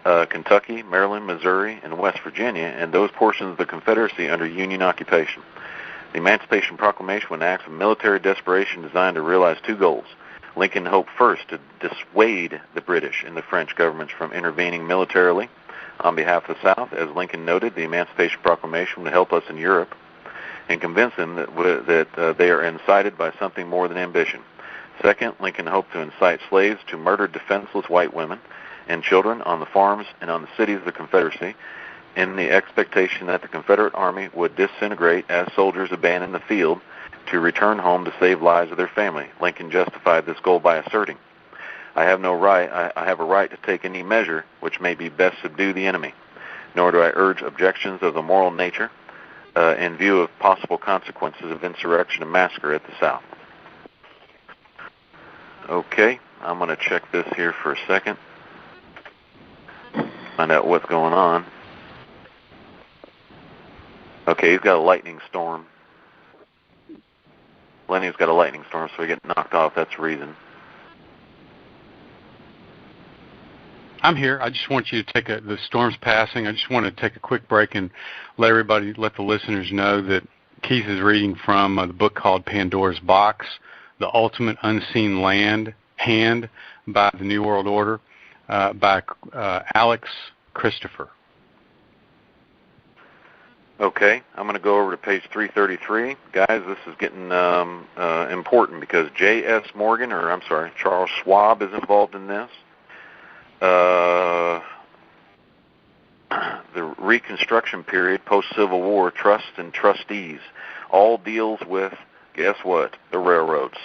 Kentucky, Maryland, Missouri, and West Virginia, and those portions of the Confederacy under Union occupation. The Emancipation Proclamation was an act of military desperation designed to realize two goals. Lincoln hoped first to dissuade the British and the French governments from intervening militarily on behalf of the South. As Lincoln noted, the Emancipation Proclamation would help us in Europe and convince them that they are incited by something more than ambition. Second, Lincoln hoped to incite slaves to murder defenseless white women and children on the farms and on the cities of the Confederacy in the expectation that the Confederate Army would disintegrate as soldiers abandoned the field to return home to save lives of their family. Lincoln justified this goal by asserting, I have a right to take any measure which may be best subdue the enemy, nor do I urge objections of the moral nature in view of possible consequences of insurrection and massacre at the South. Okay, I'm going to check this here for a second, find out what's going on. Okay, he's got a lightning storm. Lenny's got a lightning storm, so we get knocked off. That's the reason. I'm here. I just want you to the storm's passing. I just want to take a quick break and let the listeners know that Keith is reading from the book called Pandora's Box, The Ultimate Unseen Hand by the New World Order by Alex Christopher. Okay, I'm going to go over to page 333. Guys, this is getting important because Charles Schwab is involved in this. The Reconstruction period, post-Civil War, trusts and trustees, all deals with, guess what, the railroads.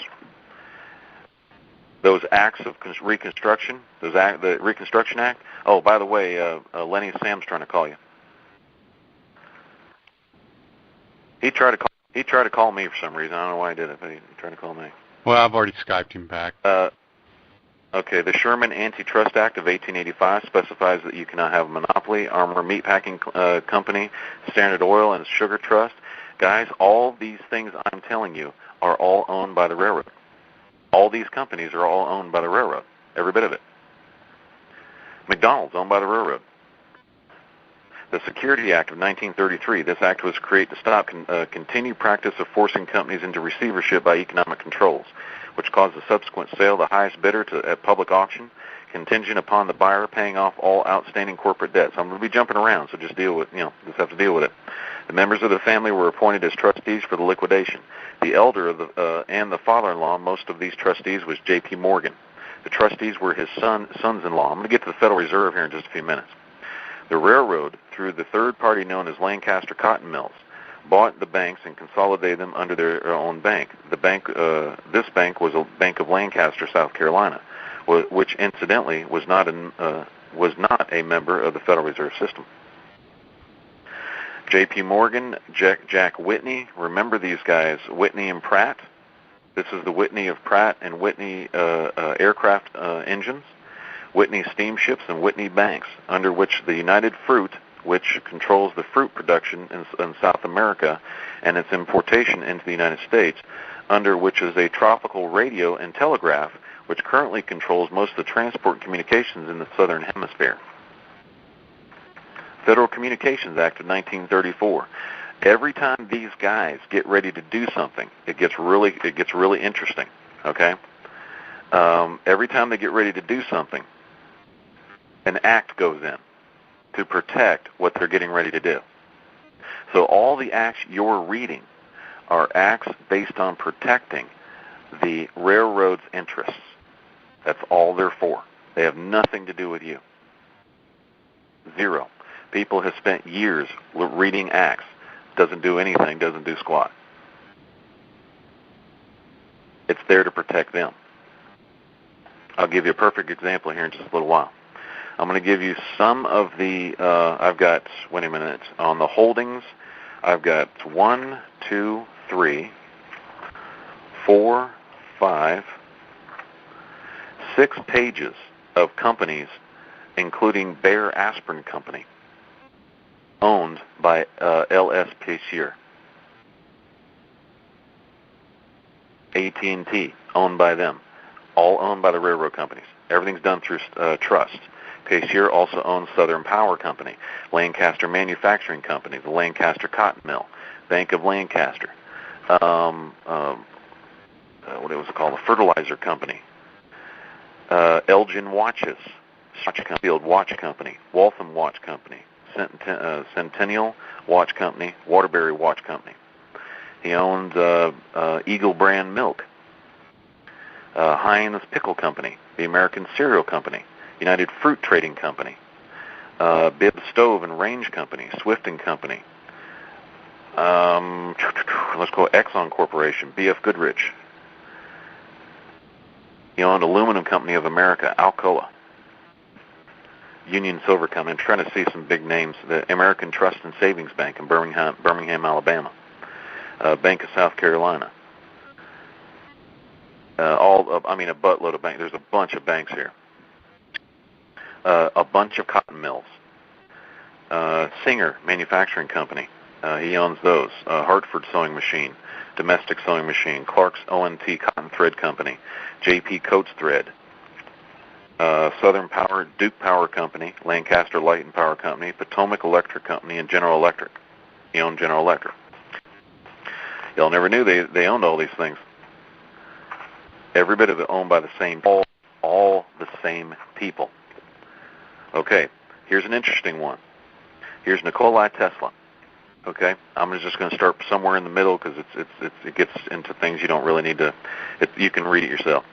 Those acts of Reconstruction, the Reconstruction Act. Oh, by the way, Lenny Sam's trying to call you. He tried to call me for some reason. I don't know why he did it, but he tried to call me. Well, I've already Skyped him back. Okay, the Sherman Antitrust Act of 1885 specifies that you cannot have a monopoly, Armour Meatpacking Company, Standard Oil, and Sugar Trust. Guys, all these things I'm telling you are all owned by the railroad. All these companies are all owned by the railroad, every bit of it. McDonald's owned by the railroad. The Security Act of 1933. This act was created to stop continued practice of forcing companies into receivership by economic controls, which caused the subsequent sale of the highest bidder at public auction, contingent upon the buyer paying off all outstanding corporate debts. I'm going to be jumping around, so just have to deal with it. The members of the family were appointed as trustees for the liquidation. The elder and the father-in-law, most of these trustees, was J.P. Morgan. The trustees were his sons-in-law. I'm going to get to the Federal Reserve here in just a few minutes. The railroad, through the third party known as Lancaster Cotton Mills, bought the banks and consolidated them under their own bank. This bank was a Bank of Lancaster, South Carolina, which incidentally was not a member of the Federal Reserve System. J.P. Morgan, Jack Whitney. Remember these guys, Whitney and Pratt. This is the Whitney of Pratt and Whitney aircraft engines, Whitney steamships, and Whitney banks, under which the United Fruit, which controls the fruit production in South America and its importation into the United States, under which is a tropical radio and telegraph, which currently controls most of the transport and communications in the Southern Hemisphere. Federal Communications Act of 1934. Every time these guys get ready to do something, it gets really interesting. Okay. Every time they get ready to do something, an act goes in to protect what they're getting ready to do. So all the acts you're reading are acts based on protecting the railroad's interests. That's all they're for. They have nothing to do with you. Zero. People have spent years reading acts. Doesn't do anything, doesn't do squat. It's there to protect them. I'll give you a perfect example here in just a little while. I'm going to give you some of the, I've got, wait a minute, on the holdings, I've got 1, 2, 3, 4, 5, 6 pages of companies, including Bayer Aspirin Company, owned by L.S. Pacier. AT&T, owned by them. All owned by the railroad companies. Everything's done through trust. Pacier also owns Southern Power Company, Lancaster Manufacturing Company, the Lancaster Cotton Mill, Bank of Lancaster, what it was called, the Fertilizer Company, Elgin Watches, Field Watch Company, Waltham Watch Company, Centennial Watch Company, Waterbury Watch Company. He owned Eagle Brand Milk, Heinz Pickle Company, the American Cereal Company, United Fruit Trading Company, Bibb Stove and Range Company, Swift and Company. Let's go Exxon Corporation, B.F. Goodrich. He owned Aluminum Company of America, Alcoa, Union Silver Company. I'm trying to see some big names. The American Trust and Savings Bank in Birmingham, Alabama, Bank of South Carolina. A buttload of banks. There's a bunch of banks here. A bunch of cotton mills. Singer Manufacturing Company. He owns those. Hartford Sewing Machine, Domestic Sewing Machine, Clark's O&T Cotton Thread Company, J.P. Coates Thread, Southern Power, Duke Power Company, Lancaster Light and Power Company, Potomac Electric Company, and General Electric. He owned General Electric. Y'all never knew they owned all these things. Every bit of it owned by the same, all the same people. Okay, here's an interesting one. Here's Nikola Tesla. Okay, I'm just going to start somewhere in the middle because it gets into things you don't really need to. You can read it yourself.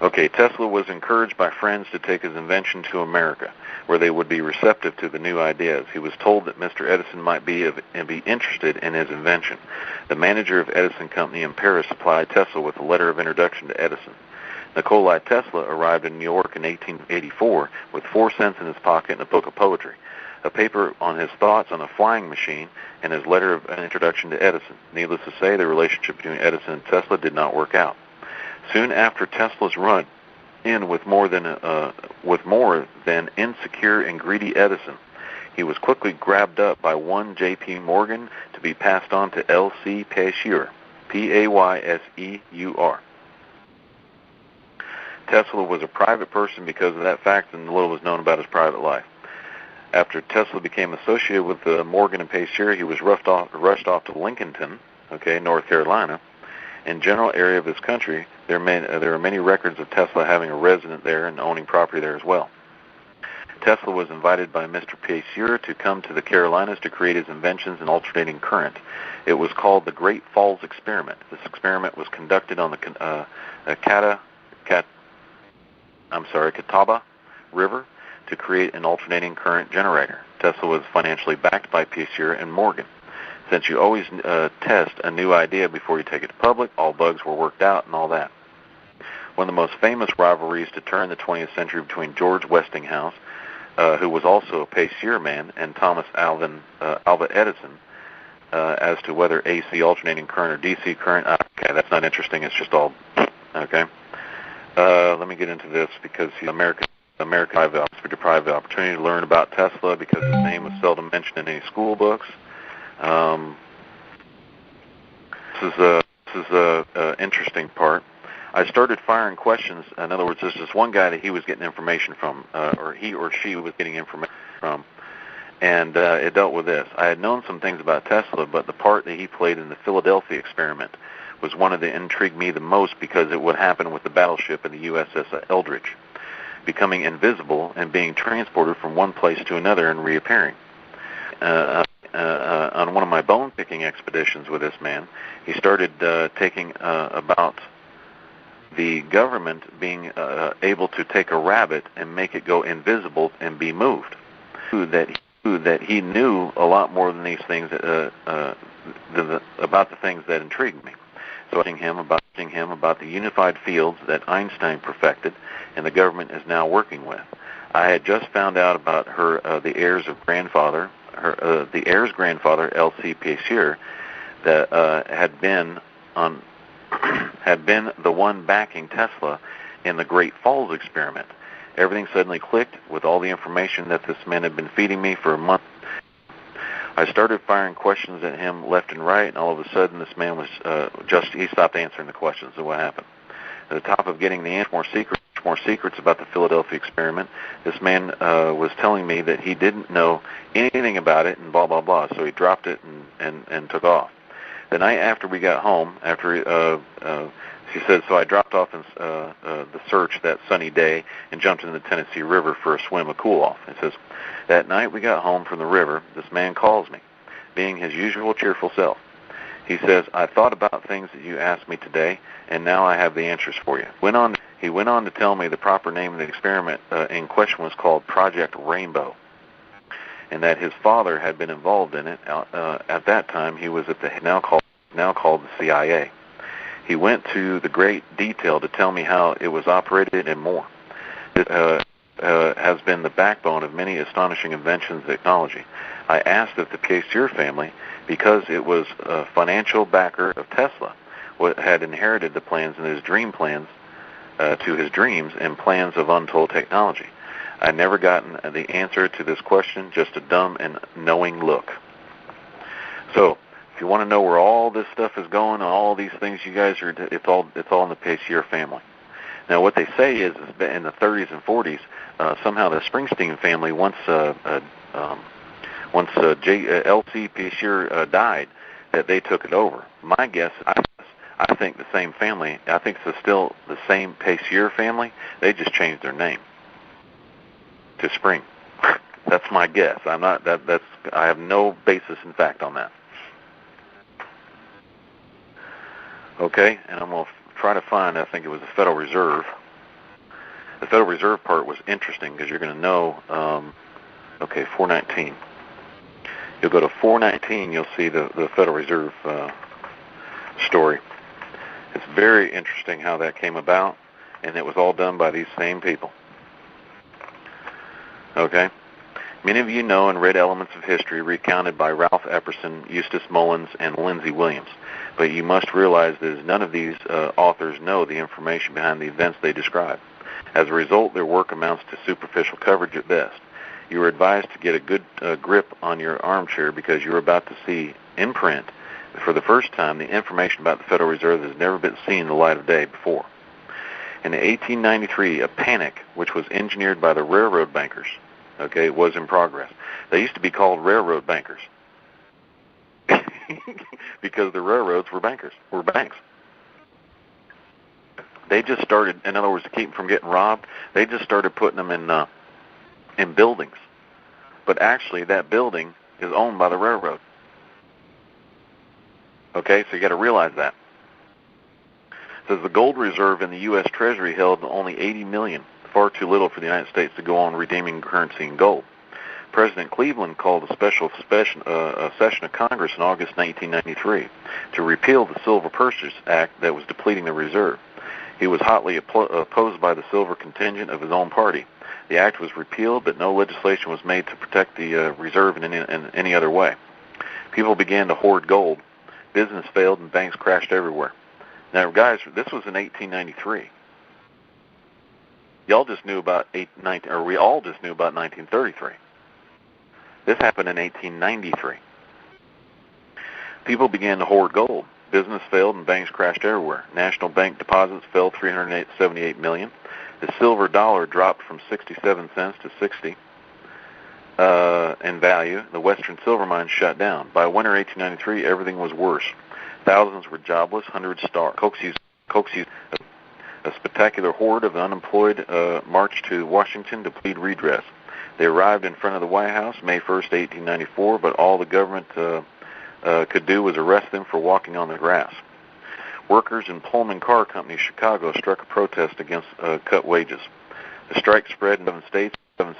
Okay, Tesla was encouraged by friends to take his invention to America, where they would be receptive to the new ideas. He was told that Mr. Edison might be interested in his invention. The manager of Edison Company in Paris supplied Tesla with a letter of introduction to Edison. Nikola Tesla arrived in New York in 1884 with 4 cents in his pocket and a book of poetry, a paper on his thoughts on a flying machine, and his letter of introduction to Edison. Needless to say, the relationship between Edison and Tesla did not work out. Soon after Tesla's run in with more than insecure and greedy Edison, he was quickly grabbed up by one J.P. Morgan to be passed on to L.C. Payseur, Payseur. Tesla was a private person because of that fact, and little was known about his private life. After Tesla became associated with Morgan and Payseur, he was rushed off to Lincolnton, North Carolina. In general area of this country, there are many records of Tesla having a resident there and owning property there as well. Tesla was invited by Mr. Payseur to come to the Carolinas to create his inventions in alternating current. It was called the Great Falls Experiment. This experiment was conducted on the Catawba River to create an alternating current generator. Tesla was financially backed by Payseur and Morgan. Since you always test a new idea before you take it to public, all bugs were worked out and all that. One of the most famous rivalries to turn the 20th century between George Westinghouse, who was also a Payseur man, and Thomas Alva Edison as to whether AC alternating current or DC current. Okay, that's not interesting. It's just all okay. Let me get into this because American deprived the opportunity to learn about Tesla because his name was seldom mentioned in any school books. This is a interesting part. I started firing questions. In other words, there's this one guy that he was getting information from, or he or she was getting information from, and it dealt with this. I had known some things about Tesla, but the part that he played in the Philadelphia experiment was one that intrigued me the most because it would happen with the battleship in the USS Eldridge, becoming invisible and being transported from one place to another and reappearing. On one of my bone-picking expeditions with this man, he started taking about the government being able to take a rabbit and make it go invisible and be moved. That he knew a lot more than these things about the things that intrigued me. So asking him about the unified fields that Einstein perfected and the government is now working with. I had just found out about the heir's grandfather, L.C. Payseur, that had been the one backing Tesla in the Great Falls experiment. Everything suddenly clicked with all the information that this man had been feeding me for a month. I started firing questions at him left and right, and all of a sudden this man was he stopped answering the questions. So what happened? At the top of getting the answer, more secrets more secrets about the Philadelphia experiment. This man was telling me that he didn't know anything about it and blah, blah, blah. So he dropped it and took off. The night after we got home, she said, so I dropped off the search that sunny day and jumped into the Tennessee River for a swim, a cool-off. It says, that night we got home from the river, this man calls me, being his usual cheerful self. He says, I thought about things that you asked me today, and now I have the answers for you. He went on to tell me the proper name of the experiment in question was called Project Rainbow, and that his father had been involved in it. At that time, he was at the now called the CIA. He went to the great detail to tell me how it was operated and more. It has been the backbone of many astonishing inventions and technology. I asked if the PSEC family, because it was a financial backer of Tesla, had inherited the plans and his dream plans to his dreams and plans of untold technology. I never gotten the answer to this question, just a dumb and knowing look. So, if you want to know where all this stuff is going, all these things you guys are, it's all in the PSEC family. Now, what they say is in the 30s and 40s, somehow the Springsteen family, once L.C. PSEC died, that they took it over. My guess, I think the same family. I think it's still the same PSEC family. They just changed their name to Spring. That's my guess. I'm not. That's. I have no basis in fact on that. Okay, and I'm going to try to find, I think it was the Federal Reserve. The Federal Reserve part was interesting because you're going to know, 419. You'll go to 419, you'll see the Federal Reserve story. It's very interesting how that came about, and it was all done by these same people. Okay? Many of you know and read elements of history recounted by Ralph Epperson, Eustace Mullins, and Lindsay Williams. But you must realize that none of these authors know the information behind the events they describe. As a result, their work amounts to superficial coverage at best. You are advised to get a good grip on your armchair because you're about to see in print, for the first time, the information about the Federal Reserve that has never been seen the light of day before. In 1893, a panic, which was engineered by the railroad bankers, was in progress. They used to be called railroad bankers because the railroads were banks. They just started, in other words, to keep them from getting robbed, they just started putting them in buildings. But actually, that building is owned by the railroad. Okay, so you got to realize that. It says the gold reserve in the U.S. Treasury held only $80 million, far too little for the United States to go on redeeming currency in gold. President Cleveland called a special session of Congress in August 1993 to repeal the Silver Purchase Act that was depleting the reserve. He was hotly opposed by the silver contingent of his own party. The act was repealed, but no legislation was made to protect the reserve in any other way. People began to hoard gold. Business failed and banks crashed everywhere. Now, guys, this was in 1893. We all just knew about 1933. This happened in 1893. People began to hoard gold. Business failed and banks crashed everywhere. National bank deposits fell $378 million. The silver dollar dropped from 67 cents to 60 in value. The Western silver mines shut down. By winter 1893, everything was worse. Thousands were jobless, hundreds starved. Coxey's a spectacular horde of unemployed marched to Washington to plead redress. They arrived in front of the White House May 1st, 1894, but all the government could do was arrest them for walking on the grass. Workers in Pullman Car Company, Chicago, struck a protest against cut wages. The strike spread in 7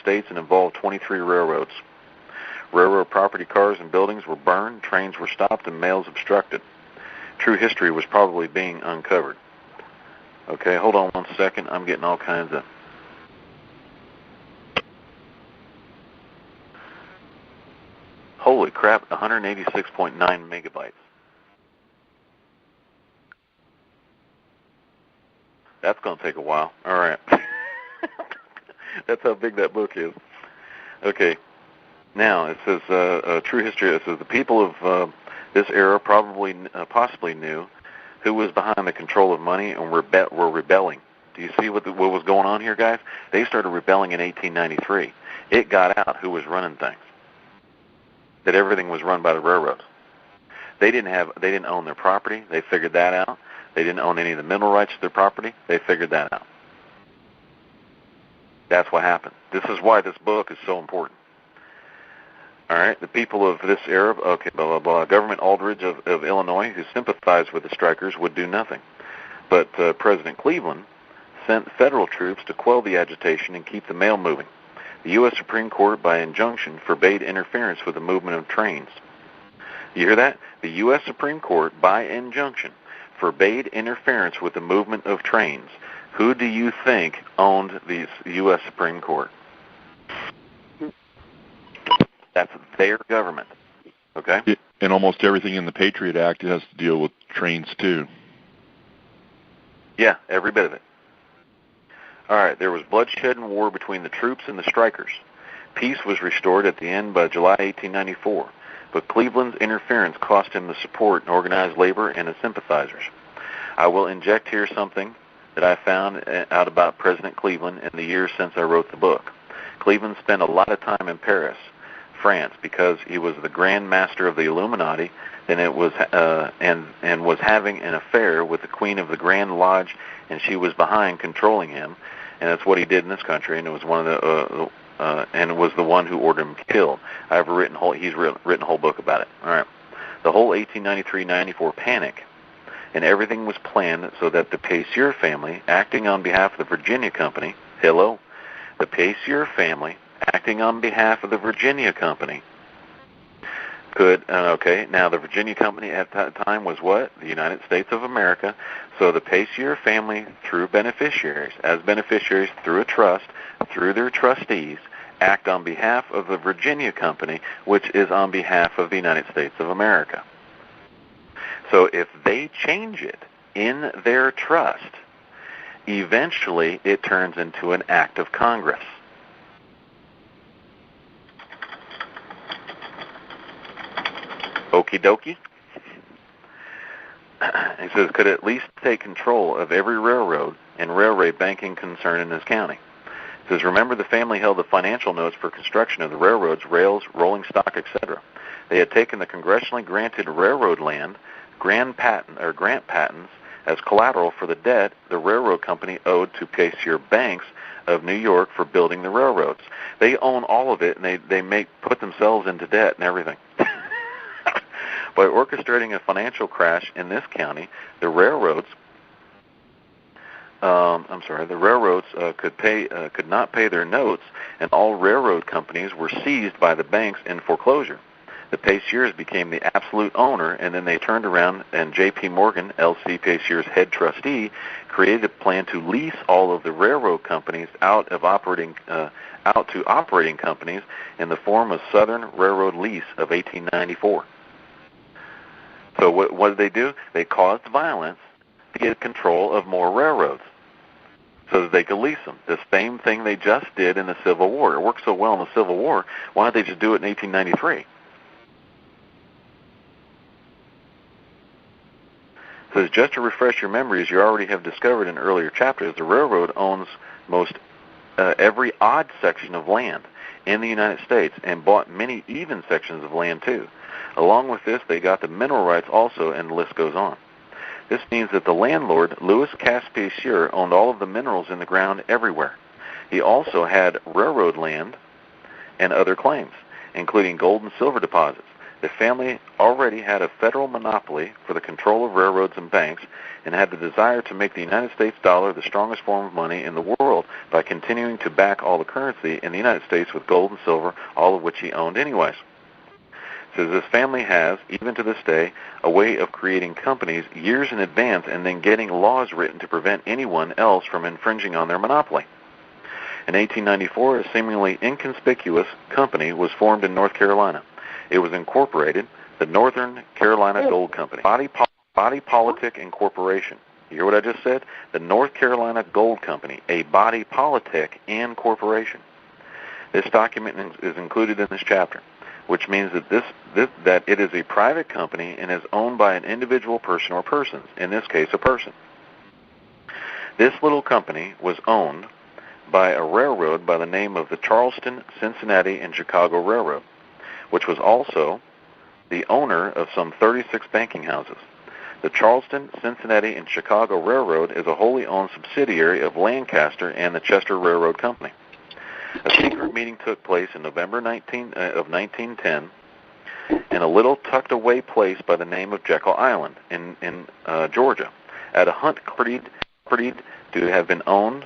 states and involved 23 railroads. Railroad property, cars, and buildings were burned, trains were stopped, and mails obstructed. True history was probably being uncovered. Okay, hold on 1 second. I'm getting all kinds of... Holy crap, 186.9 megabytes. That's going to take a while. All right. That's how big that book is. Okay. Now, it says, true history, it says, the people of this era possibly knew who was behind the control of money and were rebelling. Do you see what was going on here, guys? They started rebelling in 1893. It got out who was running things. That everything was run by the railroads. They didn't own their property. They figured that out. They didn't own any of the mineral rights to their property. They figured that out. That's what happened. This is why this book is so important. All right, the people of this era, okay, blah, blah, blah. Government Aldrich of Illinois, who sympathized with the strikers, would do nothing. But President Cleveland sent federal troops to quell the agitation and keep the mail moving. The U.S. Supreme Court, by injunction, forbade interference with the movement of trains. You hear that? The U.S. Supreme Court, by injunction, forbade interference with the movement of trains. Who do you think owned the U.S. Supreme Court? That's their government. Okay? And almost everything in the Patriot Act has to deal with trains, too. Yeah, every bit of it. All right, there was bloodshed and war between the troops and the strikers. Peace was restored at the end by July 1894, but Cleveland's interference cost him the support in organized labor and his sympathizers. I will inject here something that I found out about President Cleveland in the years since I wrote the book. Cleveland spent a lot of time in Paris, France, because he was the Grand Master of the Illuminati, and was having an affair with the Queen of the Grand Lodge, and she was behind controlling him, and that's what he did in this country, and it was one of the and it was the one who ordered him killed. He's written a whole book about it. All right, the whole 1893-94 panic, and everything was planned so that the Pacier family, acting on behalf of the Virginia Company, the Pacier family, acting on behalf of the Virginia Company, could, now the Virginia Company at that time was what? The United States of America. So the Pacier family, through beneficiaries, through a trust, through their trustees, act on behalf of the Virginia Company, which is on behalf of the United States of America. So if they change it in their trust, eventually it turns into an act of Congress. Okie dokie. He says, could at least take control of every railroad and railway banking concern in this county. He says, remember, the family held the financial notes for construction of the railroads, rails, rolling stock, etc. They had taken the congressionally granted railroad land, grant patents, as collateral for the debt the railroad company owed to Pacier Banks of New York for building the railroads. They own all of it, and they put themselves into debt and everything. By orchestrating a financial crash in this county, the railroads could not pay their notes, and all railroad companies were seized by the banks in foreclosure. The Paciers became the absolute owner, and then they turned around, and J.P. Morgan, L.C. Pacier's head trustee, created a plan to lease all of the railroad companies out to operating companies in the form of Southern Railroad Lease of 1894. So what did they do? They caused violence to get control of more railroads so that they could lease them. The same thing they just did in the Civil War. It worked so well in the Civil War, why did they just do it in 1893? So just to refresh your memories, you already have discovered in earlier chapters, the railroad owns most every odd section of land in the United States and bought many even sections of land too. Along with this, they got the mineral rights also, and the list goes on. This means that the landlord, Louis Cass Pacier, owned all of the minerals in the ground everywhere. He also had railroad land and other claims, including gold and silver deposits. The family already had a federal monopoly for the control of railroads and banks, and had the desire to make the United States dollar the strongest form of money in the world by continuing to back all the currency in the United States with gold and silver, all of which he owned anyways. Says this family has, even to this day, a way of creating companies years in advance and then getting laws written to prevent anyone else from infringing on their monopoly. In 1894, a seemingly inconspicuous company was formed in North Carolina. It was incorporated, the Northern Carolina Gold Company, Body Politic Incorporation. You hear what I just said? The North Carolina Gold Company, a body politic and corporation. This document is included in this chapter, which means that that it is a private company and is owned by an individual person or persons, in this case a person. This little company was owned by a railroad by the name of the Charleston, Cincinnati, and Chicago Railroad, which was also the owner of some 36 banking houses. The Charleston, Cincinnati, and Chicago Railroad is a wholly owned subsidiary of Lancaster and the Chester Railroad Company. A secret meeting took place in November of 1910 in a little tucked-away place by the name of Jekyll Island in Georgia, at a hunt creed to have been owned.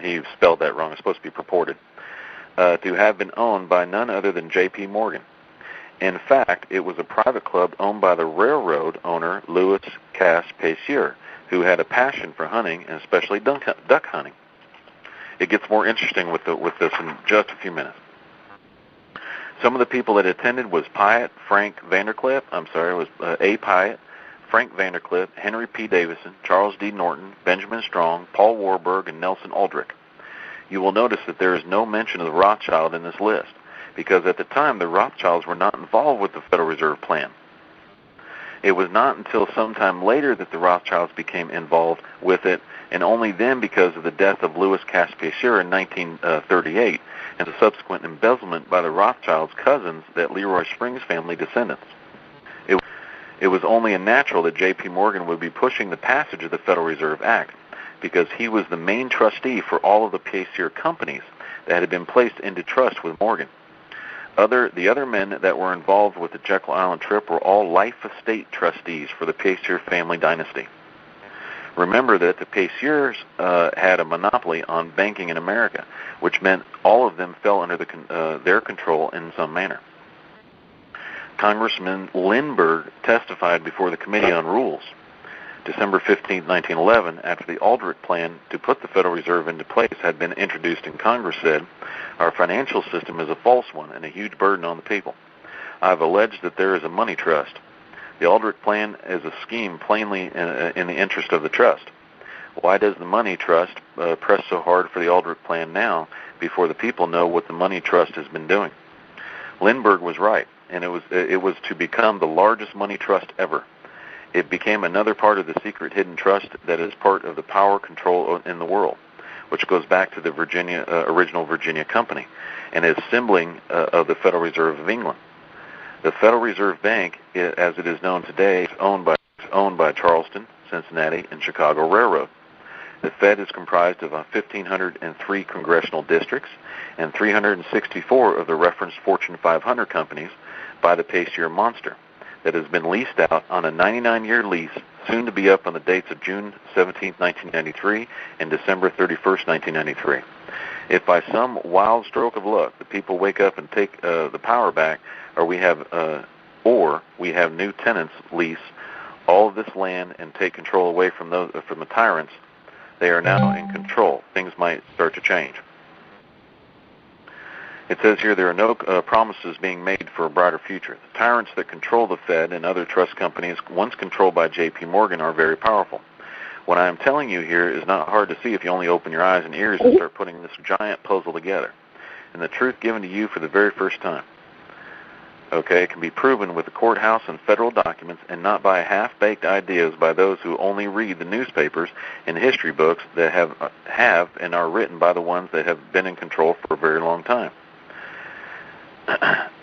He spelled that wrong. It's supposed to be purported. To have been owned by none other than J.P. Morgan. In fact, it was a private club owned by the railroad owner Louis Cass Pacier, who had a passion for hunting and especially duck hunting. It gets more interesting with this in just a few minutes. Some of the people that attended was A. Pyatt, Frank Vandercliff, Henry P. Davison, Charles D. Norton, Benjamin Strong, Paul Warburg, and Nelson Aldrich. You will notice that there is no mention of the Rothschild in this list, because at the time the Rothschilds were not involved with the Federal Reserve Plan. It was not until sometime later that the Rothschilds became involved with it, and only then because of the death of Louis Cass Pacier in 1938 and the subsequent embezzlement by the Rothschilds' cousins, that Leroy Springs family descendants. It was only natural that J.P. Morgan would be pushing the passage of the Federal Reserve Act, because he was the main trustee for all of the Pacier companies that had been placed into trust with Morgan. The other men that were involved with the Jekyll Island trip were all life estate trustees for the Pacier family dynasty. Remember that the Paciers had a monopoly on banking in America, which meant all of them fell under their control in some manner. Congressman Lindbergh testified before the Committee on Rules, December 15, 1911, after the Aldrich plan to put the Federal Reserve into place had been introduced in Congress, said, "Our financial system is a false one and a huge burden on the people. I have alleged that there is a money trust. The Aldrich plan is a scheme plainly in the interest of the trust. Why does the money trust press so hard for the Aldrich plan now, before the people know what the money trust has been doing?" Lindbergh was right, and it was to become the largest money trust ever. It became another part of the secret hidden trust that is part of the power control in the world, which goes back to the original Virginia Company, and is symboling of the Federal Reserve of England. The Federal Reserve Bank, as it is known today, is owned by Charleston, Cincinnati, and Chicago Railroad. The Fed is comprised of 1,503 congressional districts and 364 of the referenced Fortune 500 companies by the Pacier monster that has been leased out on a 99-year lease, soon to be up on the dates of June 17, 1993 and December 31, 1993. If by some wild stroke of luck the people wake up and take the power back, or we have new tenants lease all of this land and take control away from the tyrants, they are now in control. Things might start to change. It says here there are no promises being made for a brighter future. The tyrants that control the Fed and other trust companies, once controlled by J.P. Morgan, are very powerful. What I am telling you here is not hard to see if you only open your eyes and ears and start putting this giant puzzle together, and the truth given to you for the very first time. Okay, it can be proven with the courthouse and federal documents, and not by half-baked ideas by those who only read the newspapers and history books that have and are written by the ones that have been in control for a very long time.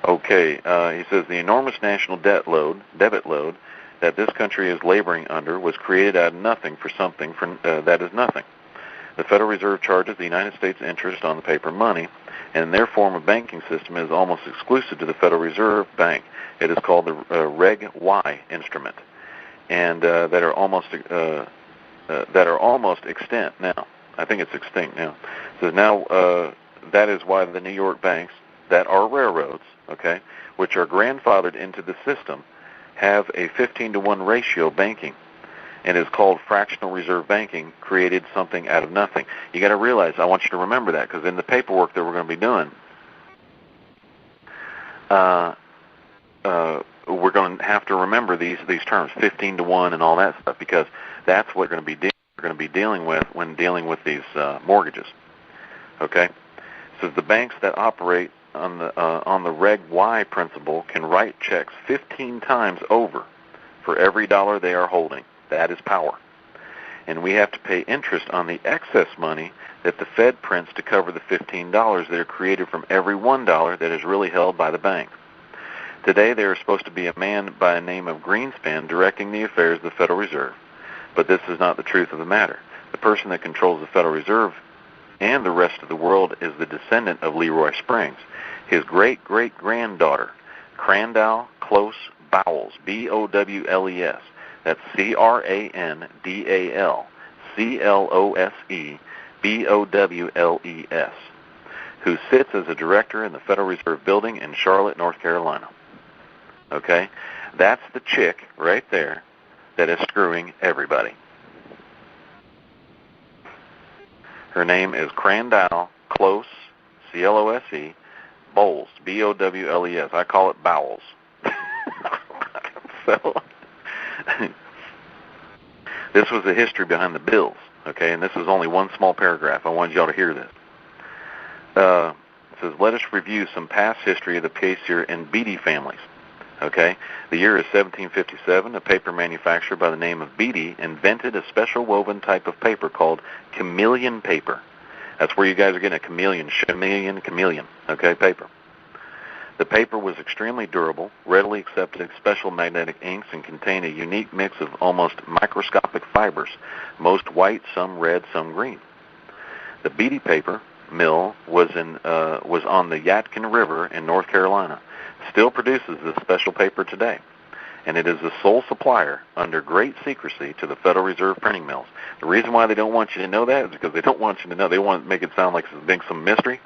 Okay, he says the enormous national debit load that this country is laboring under was created out of nothing for something that is nothing. The Federal Reserve charges the United States interest on the paper money, and their form of banking system is almost exclusive to the Federal Reserve Bank. It is called the Reg Y instrument, and that are almost extinct now. I think it's extinct now. So now that is why the New York banks that are railroads, okay, which are grandfathered into the system, have a 15-to-1 ratio banking, and is called fractional reserve banking, created something out of nothing. You got to realize, I want you to remember that, because in the paperwork that we're going to be doing, we're going to have to remember these terms, 15-to-1 and all that stuff, because that's what we're going to be dealing with when dealing with these mortgages. Okay, so the banks that operate on the Reg Y principle can write checks 15 times over for every dollar they are holding. That is power. And we have to pay interest on the excess money that the Fed prints to cover the $15 that are created from every $1 that is really held by the bank. Today there is supposed to be a man by the name of Greenspan directing the affairs of the Federal Reserve, but this is not the truth of the matter. The person that controls the Federal Reserve and the rest of the world is the descendant of Leroy Springs. His great-great-granddaughter, Crandall Close Bowles, B-O-W-L-E-S. That's C-R-A-N-D-A-L C-L-O-S-E B-O-W-L-E-S, who sits as a director in the Federal Reserve Building in Charlotte, North Carolina. Okay? That's the chick right there that is screwing everybody. Her name is Crandall Close, C-L-O-S-E, Bowles, B-O-W-L-E-S. I call it Bowles. So, this was the history behind the bills, okay? And this is only one small paragraph. I wanted y'all to hear this. It says, let us review some past history of the Pacier and Beatty families. Okay, the year is 1757. A paper manufacturer by the name of Beatty invented a special woven type of paper called chameleon paper. That's where you guys are getting a chameleon, okay, paper. The paper was extremely durable, readily accepted special magnetic inks, and contained a unique mix of almost microscopic fibers, most white, some red, some green. The Beatty paper mill was on the Yadkin River in North Carolina. Still produces this special paper today, and it is the sole supplier under great secrecy to the Federal Reserve printing mills. The reason why they don't want you to know that is because they don't want you to know. They want to make it sound like it's some mystery.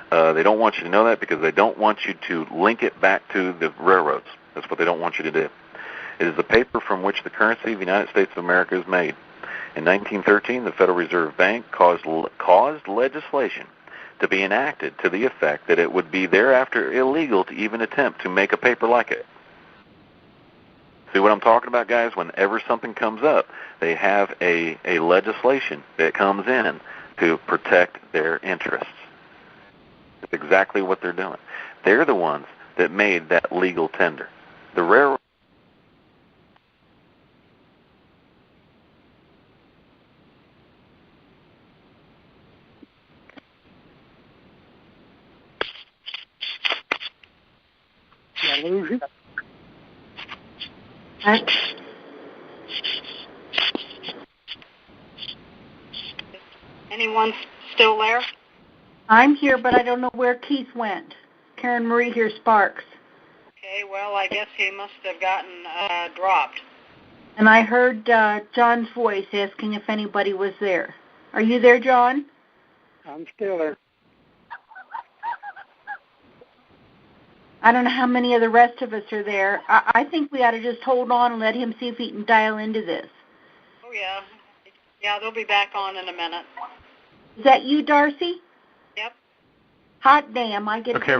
They don't want you to know that because they don't want you to link it back to the railroads. That's what they don't want you to do. It is the paper from which the currency of the United States of America is made. In 1913, the Federal Reserve Bank caused legislation to be enacted to the effect that it would be thereafter illegal to even attempt to make a paper like it. See what I'm talking about, guys? Whenever something comes up, they have a legislation that comes in to protect their interests. That's exactly what they're doing. They're the ones that made that legal tender. The railroad. Anyone still there? I'm here, but I don't know where Keith went. Karen Marie here, Sparks. Okay, well, I guess he must have gotten dropped. And I heard John's voice asking if anybody was there. Are you there, John? I'm still there. I don't know how many of the rest of us are there. I think we ought to just hold on and let him see if he can dial into this. Oh, yeah. Yeah, they'll be back on in a minute. Is that you, Darcy? Yep. Hot damn, I get okay,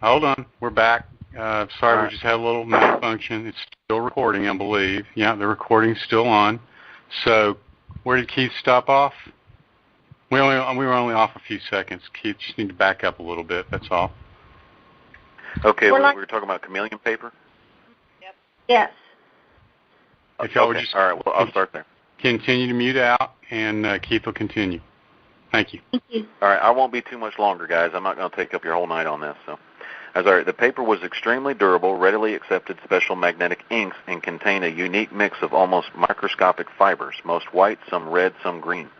hold on. We're back. Sorry, we just had a little malfunction. It's still recording, I believe. Yeah, the recording's still on. So where did Keith stop off? We were only off a few seconds. Keith, just need to back up a little bit. That's all. Okay, we were talking about chameleon paper? Yep. Yes. If y'all would just all right, well, I'll start there. Continue to mute out, and Keith will continue. Thank you. Thank you. All right, I won't be too much longer, guys. I'm not going to take up your whole night on this. So, all right, the paper was extremely durable, readily accepted special magnetic inks, and contained a unique mix of almost microscopic fibers, most white, some red, some green.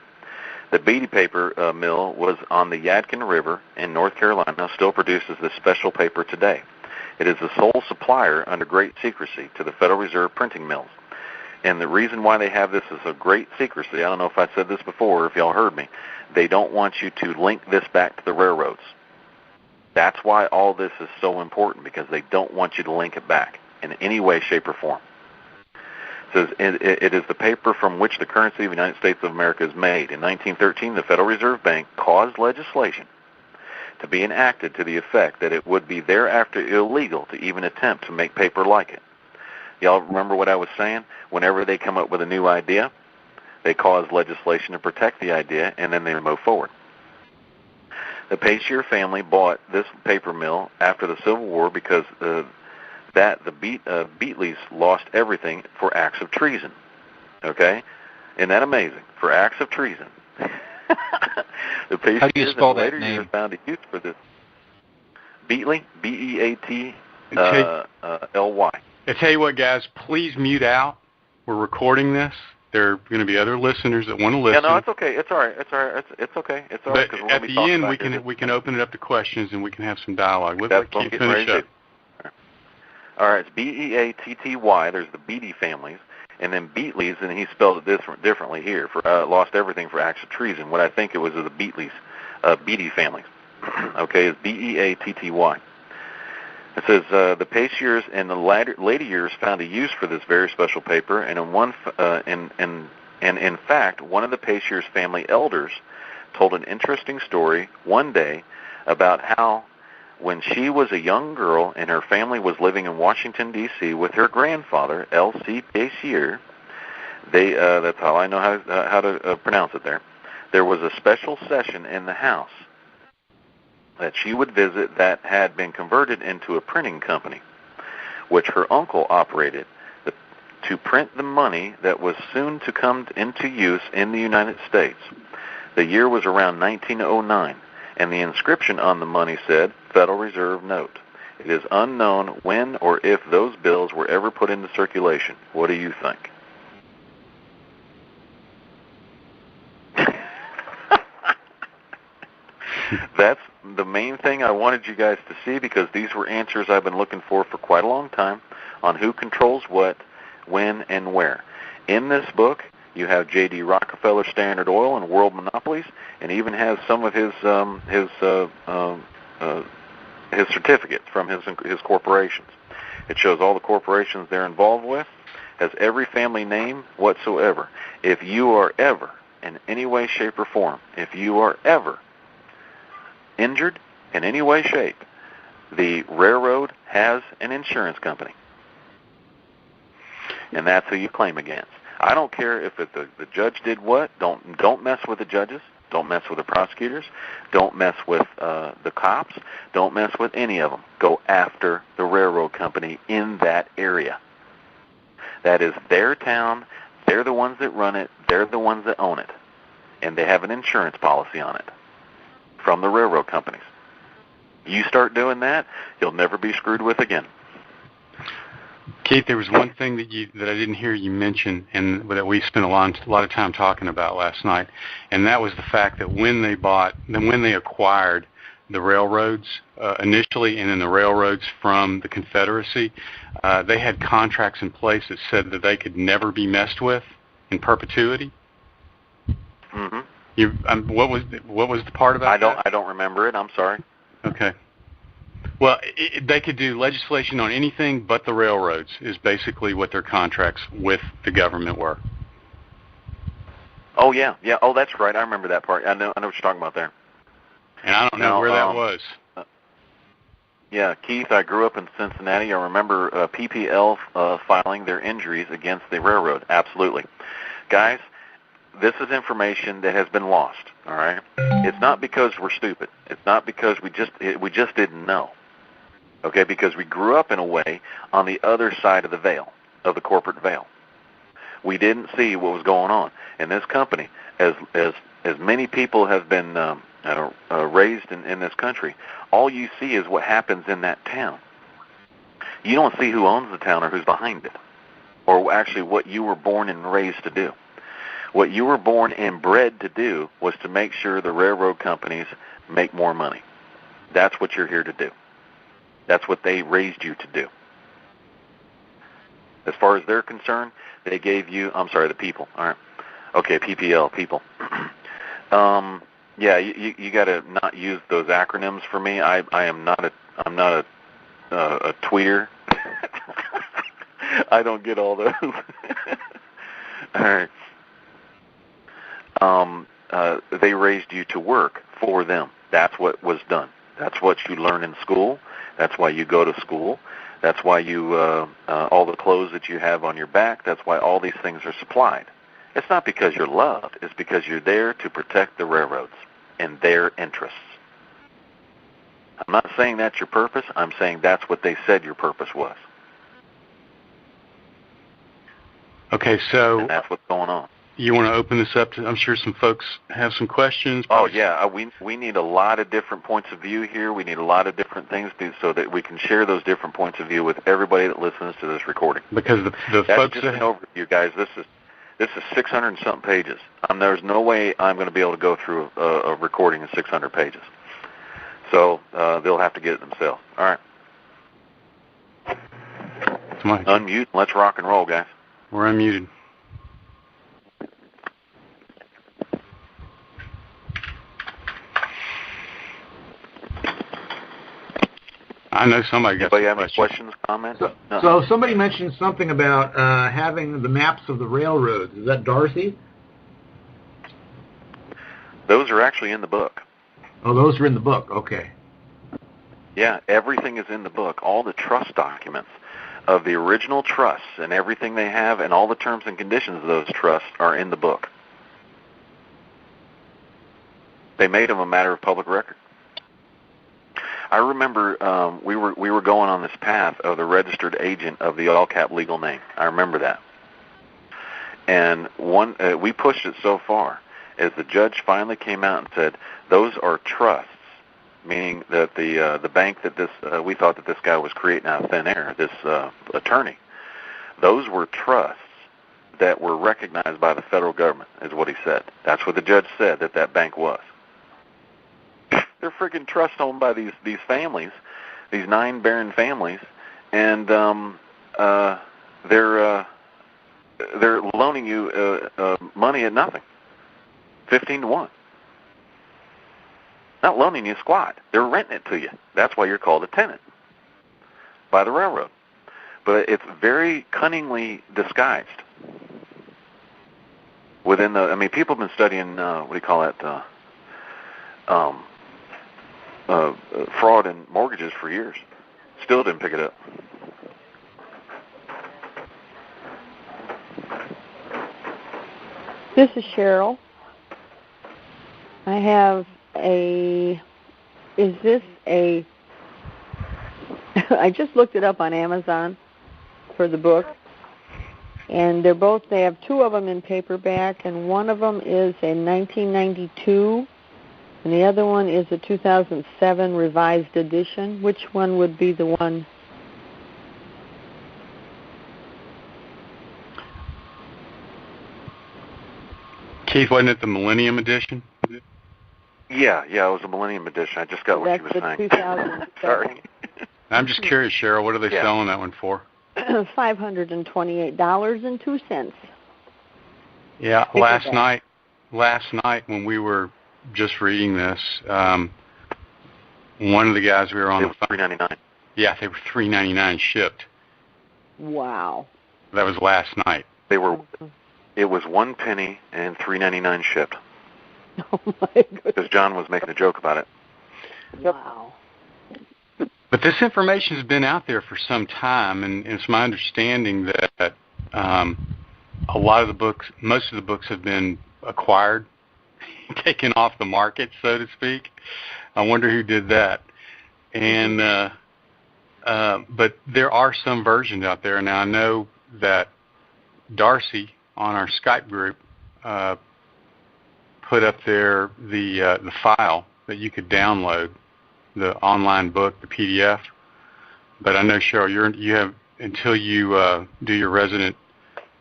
The Beatty paper mill was on the Yadkin River in North Carolina, still produces this special paper today. It is the sole supplier under great secrecy to the Federal Reserve printing mills. And the reason why they have this as a great secrecy, I don't know if I said this before or if y'all heard me, they don't want you to link this back to the railroads. That's why all this is so important, because they don't want you to link it back in any way, shape, or form. It says, it is the paper from which the currency of the United States of America is made. In 1913, the Federal Reserve Bank caused legislation to be enacted to the effect that it would be thereafter illegal to even attempt to make paper like it. Y'all remember what I was saying? Whenever they come up with a new idea, they cause legislation to protect the idea, and then they move forward. The Pacier family bought this paper mill after the Civil War because the Beatleys lost everything for acts of treason. Okay? Isn't that amazing? For acts of treason. The Pace How do you years spell and that later name? years found a use for this. Beatley, B-E-A-T, L-Y. I tell you what, guys, please mute out. We're recording this. There are going to be other listeners that want to listen. Yeah, no, it's okay. It's all right. It's all right. It's okay. It's all right. But at the end, we can open it up to questions and we can have some dialogue. That's what I'm getting ready to do. All right, it's B-E-A-T-T-Y. There's the Beatty families. And then Beatleys, and he spelled it differently here. For lost everything for acts of treason. What I think it was the Beatleys, Beatty families. Okay, it's B-E-A-T-T-Y. It says the Pace years and the later years found a use for this very special paper, and in fact, one of the Pace years family elders told an interesting story one day about how when she was a young girl and her family was living in Washington, D.C. with her grandfather, L.C. Pacier, that's how I know how to pronounce it there was a special session in the house that she would visit that had been converted into a printing company, which her uncle operated to print the money that was soon to come into use in the United States. The year was around 1909, and the inscription on the money said, Federal Reserve Note. It is unknown when or if those bills were ever put into circulation. What do you think? That's the main thing I wanted you guys to see, because these were answers I've been looking for quite a long time on who controls what, when, and where. In this book, you have J.D. Rockefeller, Standard Oil, and World Monopolies, and even has some of his certificates from his corporations. It shows all the corporations they're involved with, has every family name whatsoever. If you are ever, in any way, shape, or form, if you are ever injured in any way, shape, the railroad has an insurance company, and that's who you claim against. I don't care if the judge did what. Don't mess with the judges. Don't mess with the prosecutors. Don't mess with the cops. Don't mess with any of them. Go after the railroad company in that area. That is their town. They're the ones that run it. They're the ones that own it, and they have an insurance policy on it from the railroad companies. You start doing that, you'll never be screwed with again. Keith, there was one thing that I didn't hear you mention, and that we spent a lot of time talking about last night, and that was the fact that when they acquired the railroads initially, and then the railroads from the Confederacy, they had contracts in place that said that they could never be messed with in perpetuity. Mm-hmm. What was the part about that? I don't remember it. I'm sorry. Okay. Well, they could do legislation on anything but the railroads is basically what their contracts with the government were. Oh, yeah. Oh, that's right. I remember that part. I know what you're talking about there. And I don't know where that was. Yeah, Keith, I grew up in Cincinnati. I remember PPL filing their injuries against the railroad. Absolutely. Guys, this is information that has been lost, all right? It's not because we're stupid. It's not because we just didn't know, okay? Because we grew up in a way on the other side of the veil, of the corporate veil. We didn't see what was going on. And this company, as many people have been raised in this country, all you see is what happens in that town. You don't see who owns the town or who's behind it, or actually what you were born and raised to do. What you were born and bred to do was to make sure the railroad companies make more money. That's what you're here to do. That's what they raised you to do. As far as they're concerned, they gave you, the people. All right. Okay, PPL, people. Yeah, you got to not use those acronyms for me. I'm not a tweeter. I don't get all those. All right. They raised you to work for them. That's what was done. That's what you learn in school. That's why you go to school. That's why you all the clothes that you have on your back. That's why all these things are supplied. It's not because you're loved. It's because you're there to protect the railroads and their interests. I'm not saying that's your purpose. I'm saying that's what they said your purpose was. Okay, so and that's what's going on. You want to open this up to? I'm sure some folks have some questions. Oh yeah, we need a lot of different points of view here. We need a lot of different things so that we can share those different points of view with everybody that listens to this recording. Because the that's folks just an overview, guys. This is 600 and something pages. There's no way I'm going to be able to go through a recording of 600 pages. So they'll have to get it themselves. All right. Unmute. Let's rock and roll, guys. We're unmuted. I know somebody got Anybody have any questions, comments? So somebody mentioned something about having the maps of the railroads. Is that Darcy? Those are actually in the book. Oh, those are in the book. Okay. Yeah, everything is in the book. All the trust documents of the original trusts and everything they have and all the terms and conditions of those trusts are in the book. They made them a matter of public record. I remember we were going on this path of the registered agent of the all-cap legal name. I remember that. And we pushed it so far as the judge finally came out and said, those are trusts, meaning that the bank that we thought that this guy was creating out of thin air, this attorney, those were trusts that were recognized by the federal government, is what he said. That's what the judge said that bank was. They're freaking trust owned by these families, these 9 barren families, and they're loaning you money at nothing, 15-1. Not loaning you squat. They're renting it to you. That's why you're called a tenant by the railroad. But it's very cunningly disguised within the. I mean, people have been studying what do you call it? Fraud in mortgages for years. Still didn't pick it up. This is Cheryl. I have I just looked it up on Amazon for the book, and they have 2 of them in paperback, and one of them is a 1992, and the other one is a 2007 revised edition. Which one would be the one? Keith, wasn't it the Millennium Edition? Yeah, it was a Millennium Edition. I just got what That's she was saying. 2007. Sorry. I'm just curious, Cheryl, what are they selling that one for? $528.02. Yeah, last night when we were just reading this, one of the guys we were on the phone. $3.99. Yeah, they were $3.99 shipped. Wow. That was last night. They were. It was 1 penny and $3.99 shipped. Oh my goodness. Because John was making a joke about it. Wow. But this information has been out there for some time, and it's my understanding that a lot of the books, most of the books have been acquired, taken off the market, so to speak. I wonder who did that. And but there are some versions out there. Now, I know that Darcy on our Skype group put up there the file that you could download, the online book, the PDF. But I know, Cheryl, you have until you do your resident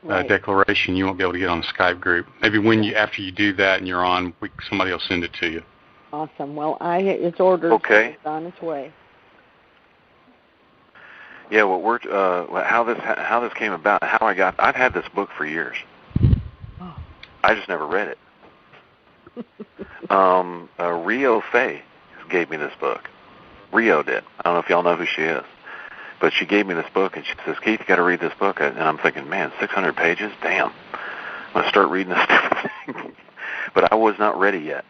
declaration, you won't be able to get on the Skype group. Maybe after you do that and you're on, somebody will send it to you. Awesome. Well, it's ordered. Okay. It's on its way. Yeah, how this came about, I've had this book for years. Oh. I just never read it. Rio Fay gave me this book. Rio did. I don't know if y'all know who she is. But she gave me this book, and she says, Keith, you got to read this book. And I'm thinking, man, 600 pages? Damn. I'm going to start reading this stupid thing. But I was not ready yet.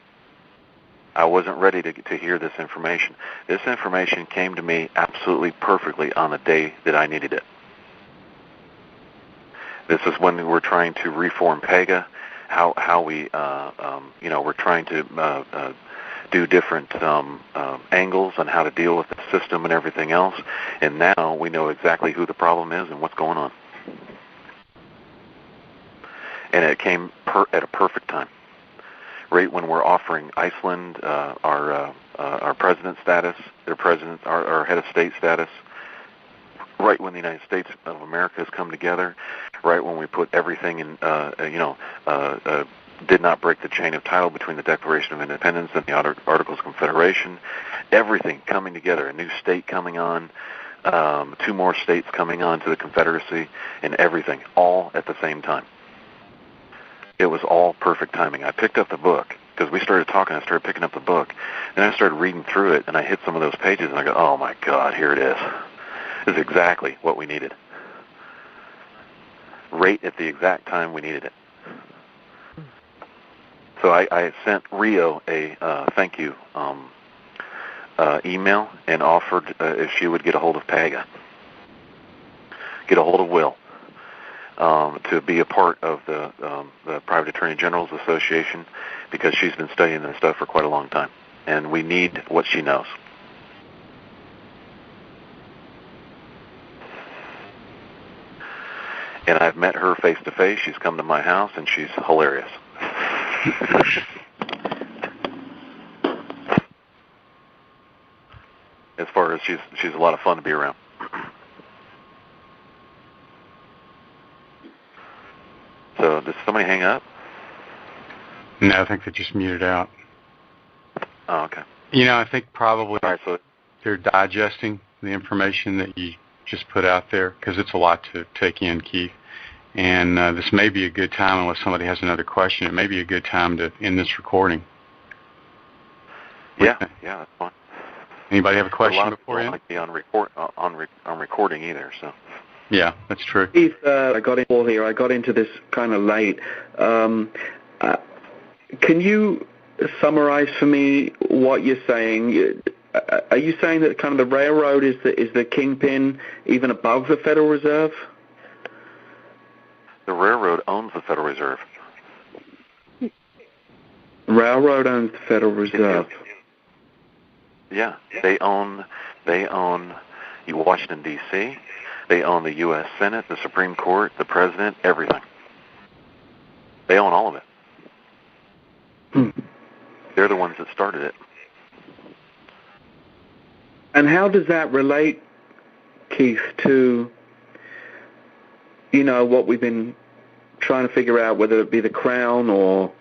I wasn't ready to hear this information. This information came to me absolutely perfectly on the day that I needed it. This is when we were trying to reform PEGA, how we, we're trying to do different angles on how to deal with the system and everything else. And now we know exactly who the problem is and what's going on. and it came at a perfect time, right when we're offering Iceland our president status, their president, our head of state status, right when the United States of America has come together, right when we put everything in, did not break the chain of title between the Declaration of Independence and the Articles of Confederation, everything coming together, a new state coming on, 2 more states coming on to the Confederacy, and everything, all at the same time. It was all perfect timing. I picked up the book, because we started talking, I started picking up the book, and I started reading through it, and I hit some of those pages, and I go, oh my God, here it is. This is exactly what we needed. Right at the exact time we needed it. So I sent Rio a thank you email and offered if she would get a hold of Paga, get a hold of Will, to be a part of the Private Attorney General's Association, because she's been studying this stuff for quite a long time, and we need what she knows. And I've met her face to face. She's come to my house, and she's hilarious. As far as she's a lot of fun to be around. So did somebody hang up? No, I think they just muted out. Oh, okay. I think probably all right, so they're digesting the information that you just put out there, because it's a lot to take in, Keith. And this may be a good time, unless somebody has another question, it may be a good time to end this recording. Yeah, that's fine. Anybody have a question before you? A lot of people don't like be on recording either, so. Yeah, that's true. Keith, I got into this kind of late. Can you summarize for me what you're saying? Are you saying that kind of the railroad is the kingpin even above the Federal Reserve? The railroad owns the Federal Reserve. Railroad owns the Federal Reserve. Yeah, they own Washington, D.C., they own the U.S. Senate, the Supreme Court, the President, everything. They own all of it. They're the ones that started it. And how does that relate, Keith, to, what we've been trying to figure out, whether it be the Crown or,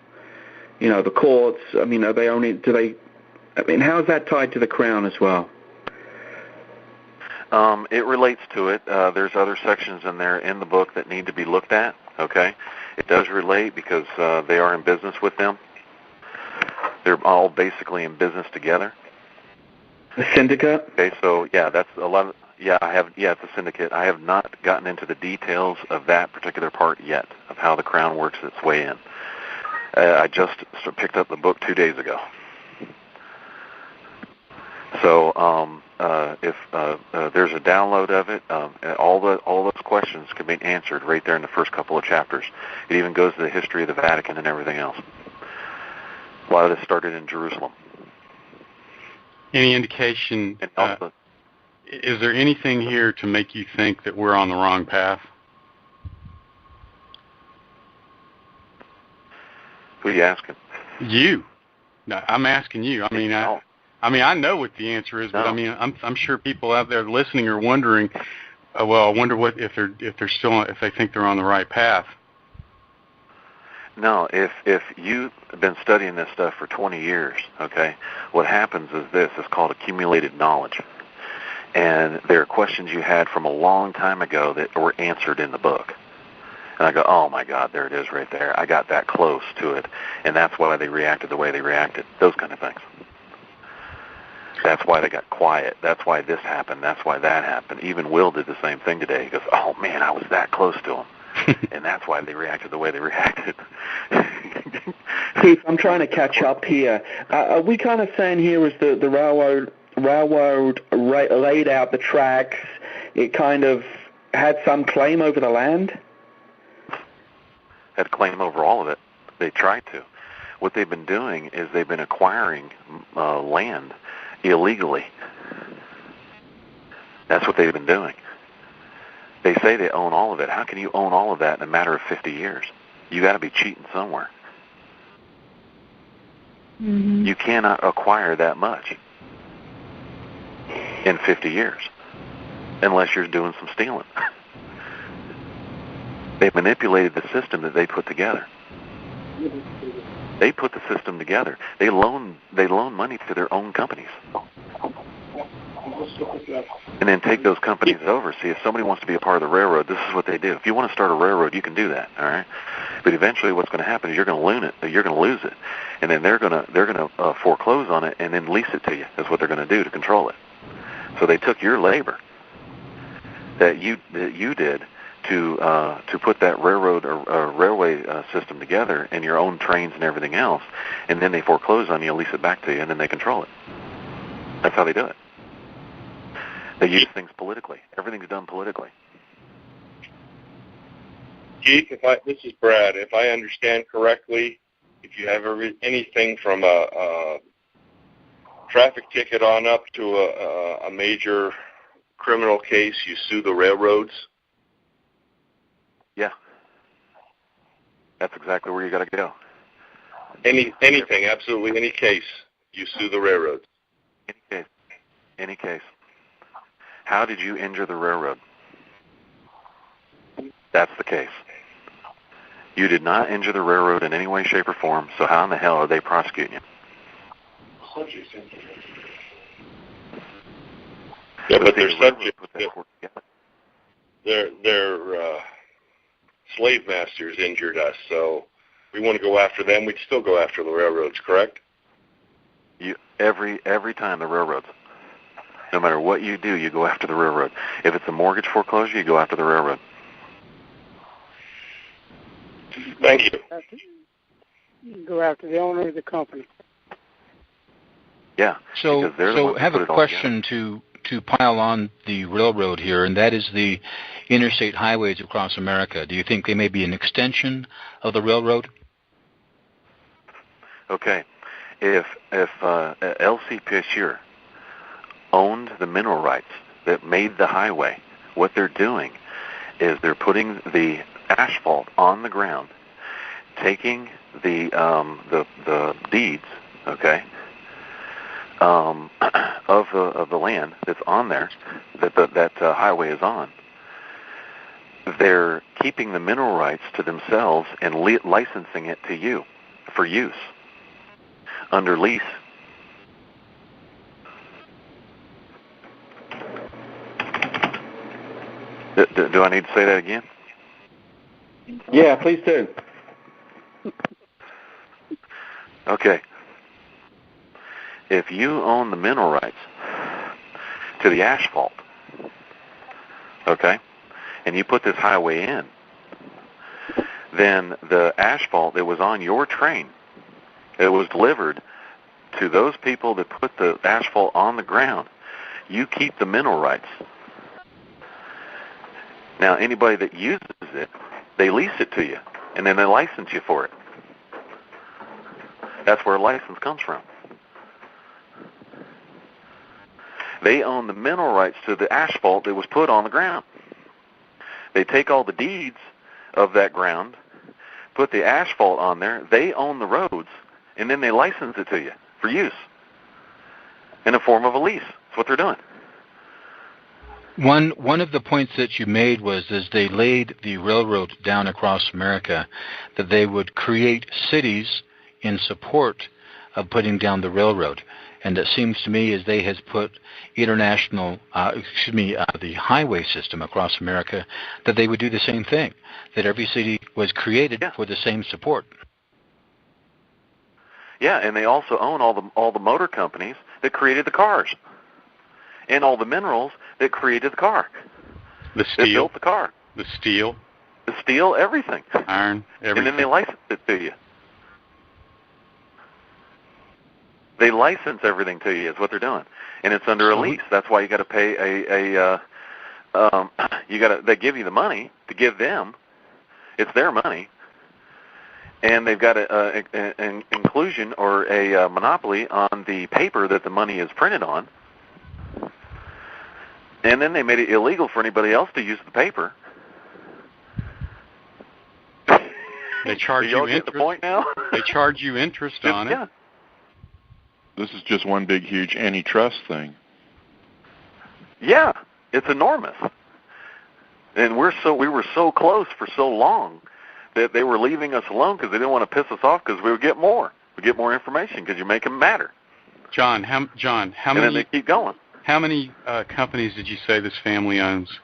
the courts? I mean, how is that tied to the Crown as well? It relates to it. There's other sections in there in the book that need to be looked at, okay? It does relate because they are in business with them. They're all basically in business together. The syndicate? Okay, so, yeah, that's a lot of... Yeah, it's a syndicate. I have not gotten into the details of that particular part yet, of how the Crown works its way in. I just picked up the book 2 days ago. So if there's a download of it, all those questions can be answered right there in the first couple of chapters. It even goes to the history of the Vatican and everything else. A lot of this started in Jerusalem. Any indication, is there anything here to make you think that we're on the wrong path? Who are you asking? You. No, I'm asking you. I mean, I know what the answer is, but I'm sure people out there listening are wondering. I wonder what if they think they're on the right path. No, if you've been studying this stuff for 20 years, okay, what happens is this. It's called accumulated knowledge. And there are questions you had from a long time ago that were answered in the book. And I go, oh, my God, there it is right there. I got that close to it. And that's why they reacted the way they reacted, those kind of things. That's why they got quiet. That's why this happened. That's why that happened. Even Will did the same thing today. He goes, oh, man, I was that close to him. And that's why they reacted the way they reacted. Keith, I'm trying to catch up here. Are we kind of saying here is the railroad laid out the tracks, it kind of had some claim over the land? Had claim over all of it. They tried to. What they've been doing is they've been acquiring land illegally. That's what they've been doing. They say they own all of it. How can you own all of that in a matter of 50 years? You got to be cheating somewhere. Mm-hmm. You cannot acquire that much in 50 years unless you're doing some stealing. They manipulated the system that they put together. They put the system together. They loan money to their own companies. And then take those companies over. See, if somebody wants to be a part of the railroad, this is what they do. If you want to start a railroad, you can do that, all right? But eventually what's going to happen is you're going to lose it. And then they're going to foreclose on it and then lease it to you. That's what they're going to do to control it. So they took your labor that you did to put that railroad or railway system together and your own trains and everything else, and then they foreclose on you, lease it back to you, and then they control it. That's how they do it. They use things politically. Everything's done politically. Keith, this is Brad. If I understand correctly, if you have anything from a traffic ticket on up to a major criminal case, you sue the railroads? Yeah. That's exactly where you got to go. Anything, absolutely any case, you sue the railroads? Any case. How did you injure the railroad? That's the case. You did not injure the railroad in any way, shape, or form, so how in the hell are they prosecuting you? Yeah, but they're subject. Their slave masters injured us, so we want to go after them. We'd still go after the railroads, correct? Every time the railroads. No matter what you do, you go after the railroad. If it's a mortgage foreclosure, you go after the railroad. Thank you. You go after the owner of the company. Yeah. So I have a question to pile on the railroad here, and that is the interstate highways across America. Do you think they may be an extension of the railroad? Okay. If L.C. Peschier owned the mineral rights that made the highway, what they're doing is they're putting the asphalt on the ground, taking the deeds, okay, of the land that's on there, that highway is on. They're keeping the mineral rights to themselves and licensing it to you for use under lease. Do I need to say that again? Yeah, please do. Okay. If you own the mineral rights to the asphalt, okay, and you put this highway in, then the asphalt that was on your train, it was delivered to those people that put the asphalt on the ground. You keep the mineral rights. Now, anybody that uses it, they lease it to you, and then they license you for it. That's where a license comes from. They own the mineral rights to the asphalt that was put on the ground. They take all the deeds of that ground, put the asphalt on there, they own the roads, and then they license it to you for use in the form of a lease. That's what they're doing. One of the points that you made was as they laid the railroad down across America, that they would create cities in support of putting down the railroad. And it seems to me as they has put the highway system across America, that they would do the same thing, that every city was created for the same support. Yeah, and they also own all the motor companies that created the cars, and all the minerals that created the car. The steel. That built the car. The steel. The steel, everything. Iron, everything. And then they license it to you. They license everything to you is what they're doing, and it's under a lease. That's why you got to pay they give you the money to give them. It's their money, and they've got an inclusion or a monopoly on the paper that the money is printed on, and then they made it illegal for anybody else to use the paper. They charge you interest. Get the point now? They charge you interest on it. Yeah. This is just one big, huge antitrust thing. Yeah, it's enormous. And we were so close for so long that they were leaving us alone because they didn't want to piss us off because we would get more. We get more information because you make them matter. John, how and many? Then they keep going. How many companies did you say this family owns?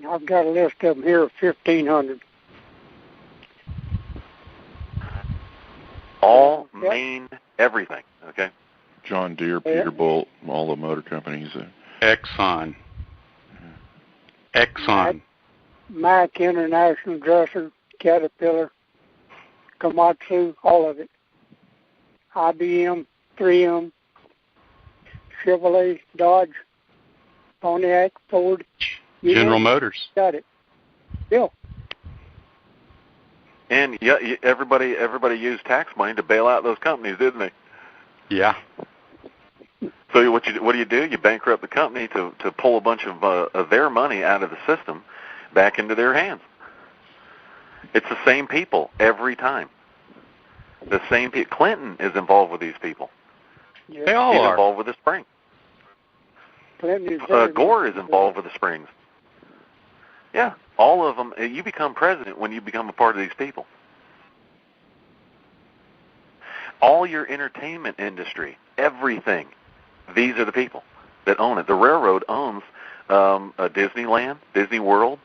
I've got a list of them here of 1,500. All Maine, everything. Okay. John Deere, Peterbilt, all the motor companies. Exxon. Mack International Dresser, Caterpillar, Komatsu, all of it. IBM, 3M, Chevrolet, Dodge, Pontiac, Ford. General Motors. Got it. Yeah. And yeah, everybody used tax money to bail out those companies, didn't they? Yeah. So what do? You bankrupt the company to pull a bunch of their money out of the system back into their hands. It's the same people every time. The same people. Clinton is involved with these people. Yeah. They all He's are. involved with the Springs. Gore is involved with the Springs. Yeah, all of them. You become president when you become a part of these people. All your entertainment industry, everything, these are the people that own it. The railroad owns Disneyland, Disney World.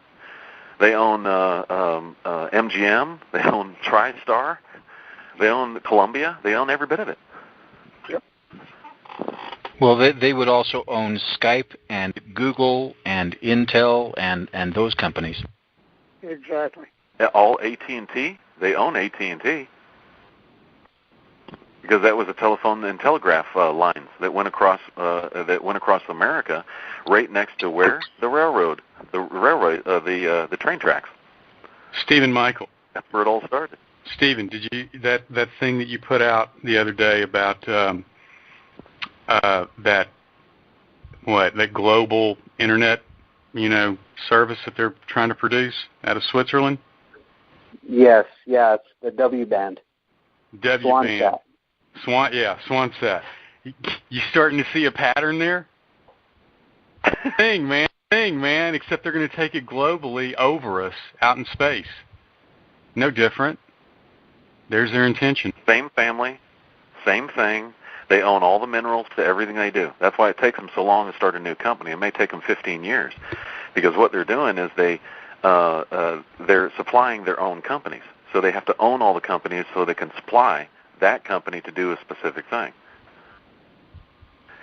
They own MGM. They own TriStar. They own Columbia. They own every bit of it. Yep. Well, they would also own Skype and Google and Intel and those companies. Exactly. All AT&T. They own AT&T because that was a telephone and telegraph lines that went across America, right next to where the railroad, the train tracks. Stephen Michael. That's where it all started. Stephen, did you that thing that you put out the other day about that global internet, service that they're trying to produce out of Switzerland? Yes, it's the W band. W-band. Swansat. You starting to see a pattern there? Thing, man, except they're going to take it globally over us out in space. No different. There's their intention. Same family, same thing. They own all the minerals to everything they do. That's why it takes them so long to start a new company. It may take them 15 years because what they're doing is they're supplying their own companies. So they have to own all the companies so they can supply that company to do a specific thing.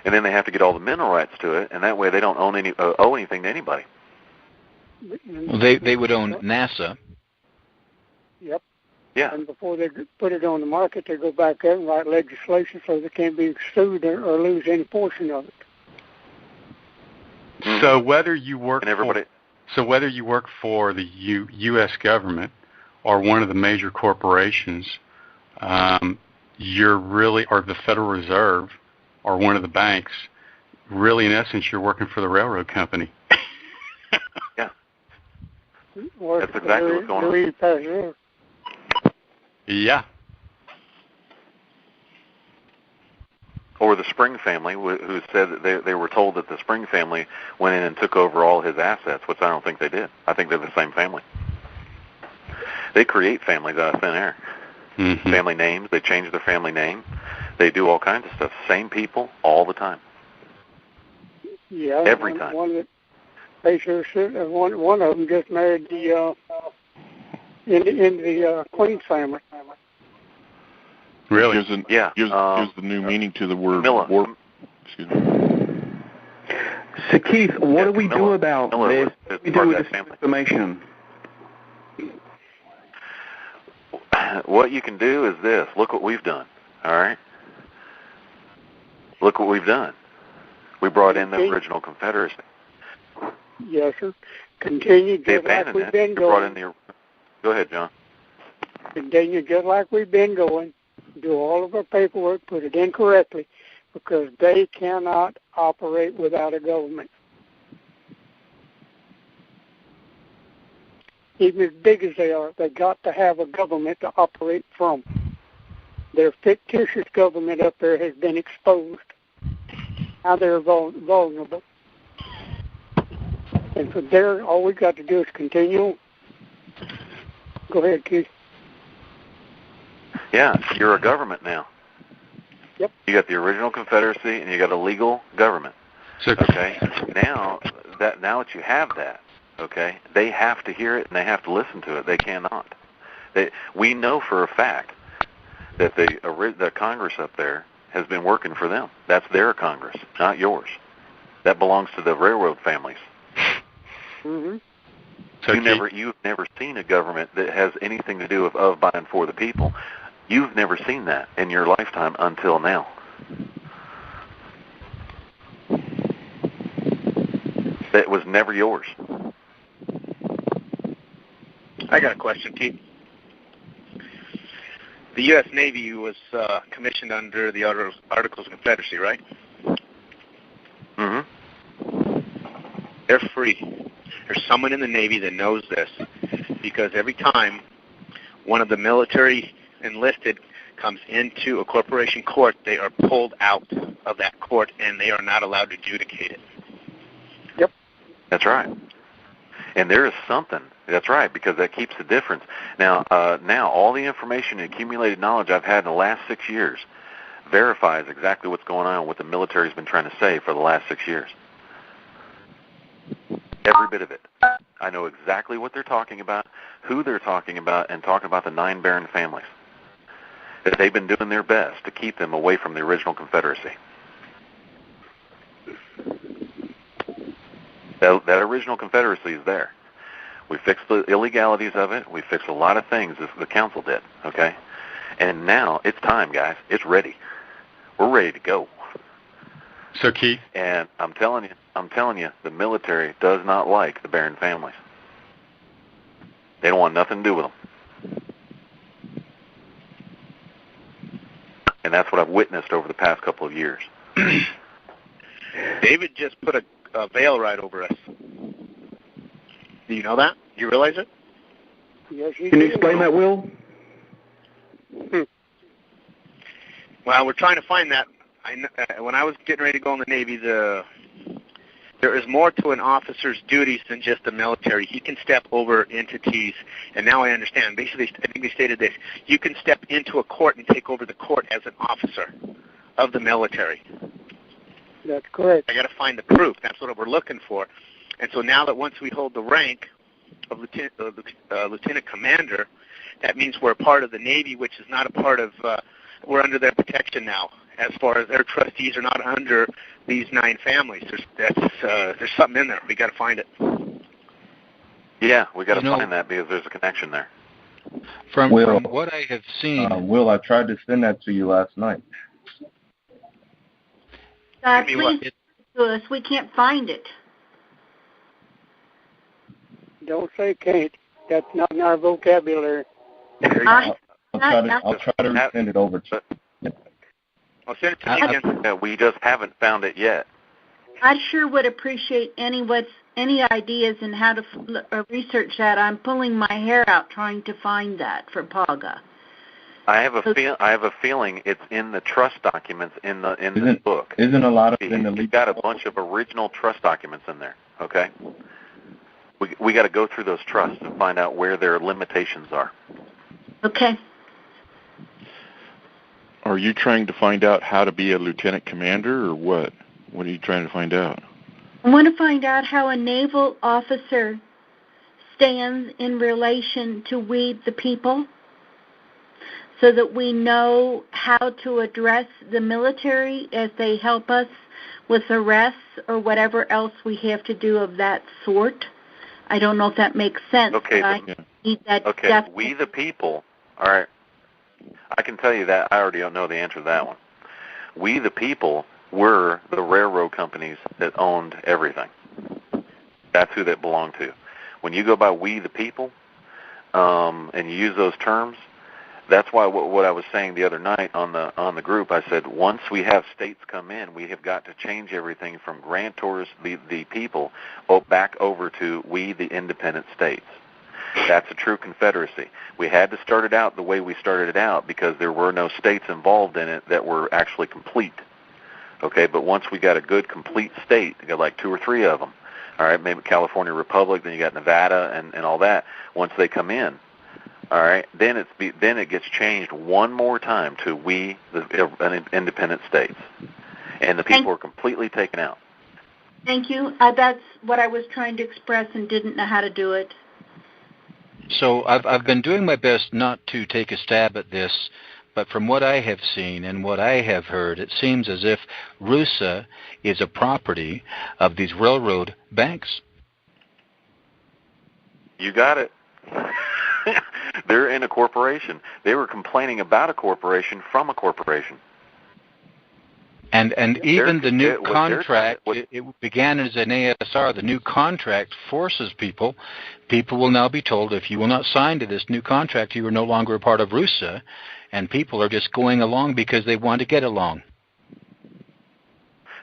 And then they have to get all the mineral rights to it, and that way they don't owe anything to anybody. Well, they would own NASA. Yep. Yeah. And before they put it on the market, they go back there and write legislation so they can't be sued or lose any portion of it. Mm-hmm. So whether you work for the U.S. government or one of the major corporations, you're really, or the Federal Reserve or one of the banks, really in essence you're working for the railroad company. Yeah. That's exactly what's going on. Yeah. Or the Spring family, who said that they were told that the Spring family went in and took over all his assets, which I don't think they did. I think they're the same family. They create families out of thin air. Mm-hmm. Family names, they change their family name. They do all kinds of stuff. Same people all the time. Yeah. Every time. One of them just married the Queen's family. Really? Gives the new meaning to the word warp. Excuse me. So Keith, what do we do about this? What do we do with this information? What you can do is this. Look what we've done. All right? Look what we've done. We brought in the original Confederacy. Yes, sir. Continue just like we've been going. Go ahead, John. Continue just like we've been going. Do all of our paperwork, put it in correctly, because they cannot operate without a government. even as big as they are, they got to have a government to operate from. Their fictitious government up there has been exposed. Now they're vulnerable. And from there, all we got to do is continue. Go ahead, Keith. Yeah, you're a government now. Yep. You got the original Confederacy, and you got a legal government. Okay. Now that you have that, okay, they have to hear it and they have to listen to it. They cannot. We know for a fact that the Congress up there has been working for them. That's their Congress, not yours. That belongs to the railroad families. Mm-hmm. So you've never seen a government that has anything to do with of, by, and for the people. You've never seen that in your lifetime until now. That was never yours. I got a question, Keith. The U.S. Navy was commissioned under the Articles of Confederacy, right? Mm-hmm. They're free. There's someone in the Navy that knows this, because every time one of the military enlisted comes into a corporation court, they are pulled out of that court, and they are not allowed to adjudicate it. Yep. That's right. And there is something. That's right, because that keeps the difference. Now all the information and accumulated knowledge I've had in the last 6 years verifies exactly what's going on, what the military's been trying to say for the last 6 years. Every bit of it. I know exactly what they're talking about, who they're talking about, and talking about the 9 Baron families. That they've been doing their best to keep them away from the original Confederacy. That original Confederacy is there. We fixed the illegalities of it. We fixed a lot of things as the council did, okay? And now it's time, guys. It's ready. We're ready to go. So, Keith? And I'm telling you, the military does not like the Baron families. They don't want nothing to do with them. And that's what I've witnessed over the past couple of years. David just put a veil right over us. Do you know that? Do you realize it? Yes, Can you explain that, Will? Well, we're trying to find that. When I was getting ready to go in the Navy, there is more to an officer's duties than just the military. He can step over entities, and now I understand. Basically, I think they stated this. You can step into a court and take over the court as an officer of the military. That's correct. I got to find the proof. That's what we're looking for. And so now that once we hold the rank of lieutenant commander, that means we're a part of the Navy, which is not a part of, we're under their protection now. As far as their trustees are not under these 9 families. There's something in there. We got to find it. Yeah, we got to find that because there's a connection there. From what I have seen, Will, I tried to send that to you last night. Please to us. We can't find it. Don't say can't. That's not in our vocabulary. I'll try to resend it over to you. I'll send it to you again. Yeah, we just haven't found it yet. I sure would appreciate any ideas in how to research that. I'm pulling my hair out trying to find that for PAGA. I have a feeling it's in the trust documents in this book. Isn't a lot of it in the legal? You've got a bunch of original trust documents in there. Okay. We got to go through those trusts and find out where their limitations are. Okay. Are you trying to find out how to be a lieutenant commander, or what? What are you trying to find out? I want to find out how a naval officer stands in relation to we the people, so that we know how to address the military as they help us with arrests or whatever else we have to do of that sort. I don't know if that makes sense. Okay. I need that. Okay. We the people. All right. I can tell you that. I already don't know the answer to that one. We the people were the railroad companies that owned everything. That's who that belonged to. When you go by we the people, and you use those terms, that's why what I was saying the other night on the group, I said once we have states come in, we have got to change everything from grantors, the people, back over to we the independent states. That's a true confederacy. We had to start it out the way we started it out because there were no states involved in it that were actually complete. Okay, but once we got a good complete state, you got like 2 or 3 of them. All right, maybe California Republic, then you got Nevada and all that. Once they come in, all right, then it gets changed one more time to we, the independent states, and the people are completely taken out. Thank you. That's what I was trying to express and didn't know how to do it. So I've been doing my best not to take a stab at this, but from what I have seen and what I have heard, it seems as if RUSA is a property of these railroad banks. You got it. They're in a corporation. They were complaining about a corporation from a corporation. And even the new contract, it began as an ASR. The new contract forces people will now be told, if you will not sign to this new contract, you are no longer a part of RUSA, and people are just going along because they want to get along.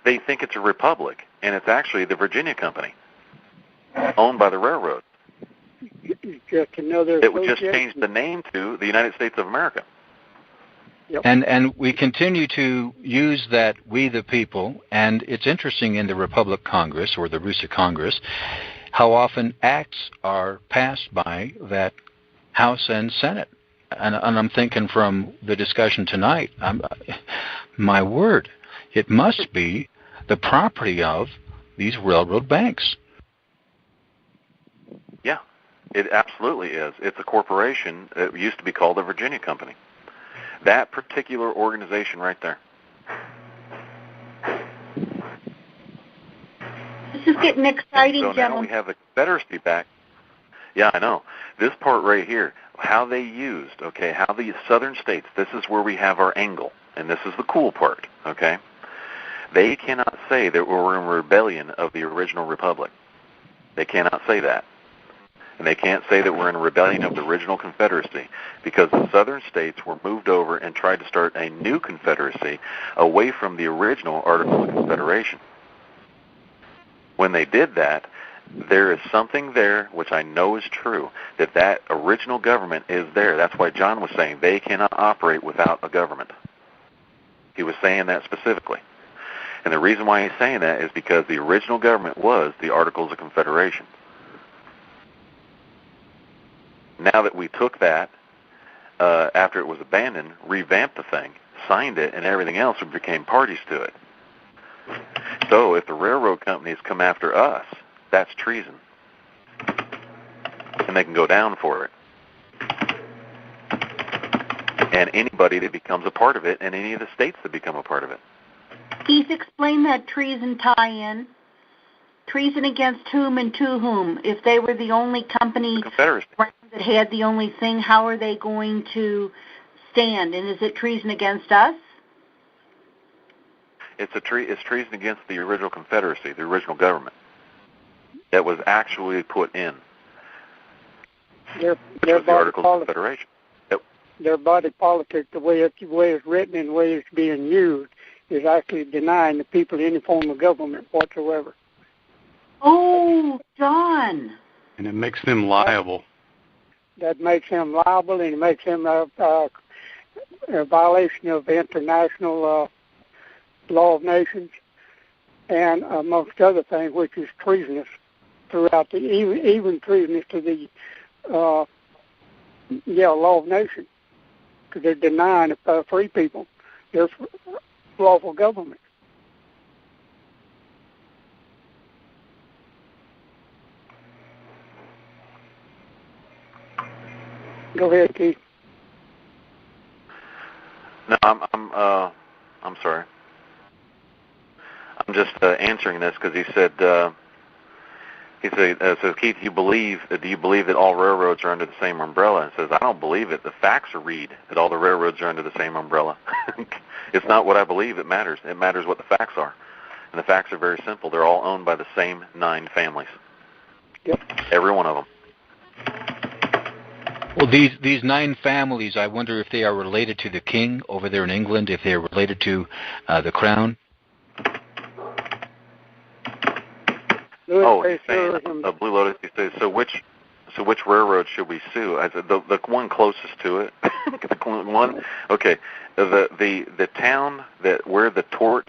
They think it's a republic, and it's actually the Virginia Company, owned by the railroad. It would just change the name to the United States of America. Yep. And we continue to use that we the people, and it's interesting in the Republic Congress or the RUSA Congress how often acts are passed by that House and Senate. And I'm thinking from the discussion tonight, my word, it must be the property of these railroad banks. Yeah, it absolutely is. It's a corporation. It used to be called the Virginia Company. That particular organization right there. This is getting exciting, so gentlemen. Now we have the Confederacy back. Yeah, I know. This part right here, how they used, okay, how the southern states, this is where we have our angle, and this is the cool part, okay? They cannot say that we're in rebellion of the original republic. They cannot say that. And they can't say that we're in a rebellion of the original Confederacy because the southern states were moved over and tried to start a new Confederacy away from the original Article of Confederation. When they did that, there is something there, which I know is true, that original government is there. That's why John was saying they cannot operate without a government. He was saying that specifically. And the reason why he's saying that is because the original government was the Articles of Confederation. Now that we took that, after it was abandoned, revamped the thing, signed it, and everything else, we became parties to it. So if the railroad companies come after us, that's treason. And they can go down for it. And anybody that becomes a part of it, and any of the states that become a part of it. Keith, explain that treason tie-in. Treason against whom and to whom? If they were the only company that had the only thing, how are they going to stand? And is it treason against us? It's treason against the original Confederacy, the original government that was actually put in. Their the Articles of Confederation. Yep. Their body politic, the way it's written and the way it's being used, is actually denying the people any form of government whatsoever. Oh, John. And it makes them liable. That makes them liable, and it makes them a violation of international law of nations, and amongst other things, which is treasonous throughout even treasonous to the law of nations, because they're denying free people their lawful government. Go ahead, Keith. No, I'm sorry. I'm just answering this because he said, so Keith, do you believe that all railroads are under the same umbrella? And says, I don't believe it. The facts are read that all the railroads are under the same umbrella. It's not what I believe that matters. It matters what the facts are. And the facts are very simple. They're all owned by the same 9 families. Yep. Every one of them. Well, these 9 families, I wonder if they are related to the king over there in England, if they are related to the crown. Oh, he's saying Blue Lotus. He says, so which So which railroad should we sue? The one closest to it. The one. Okay. The town where the tort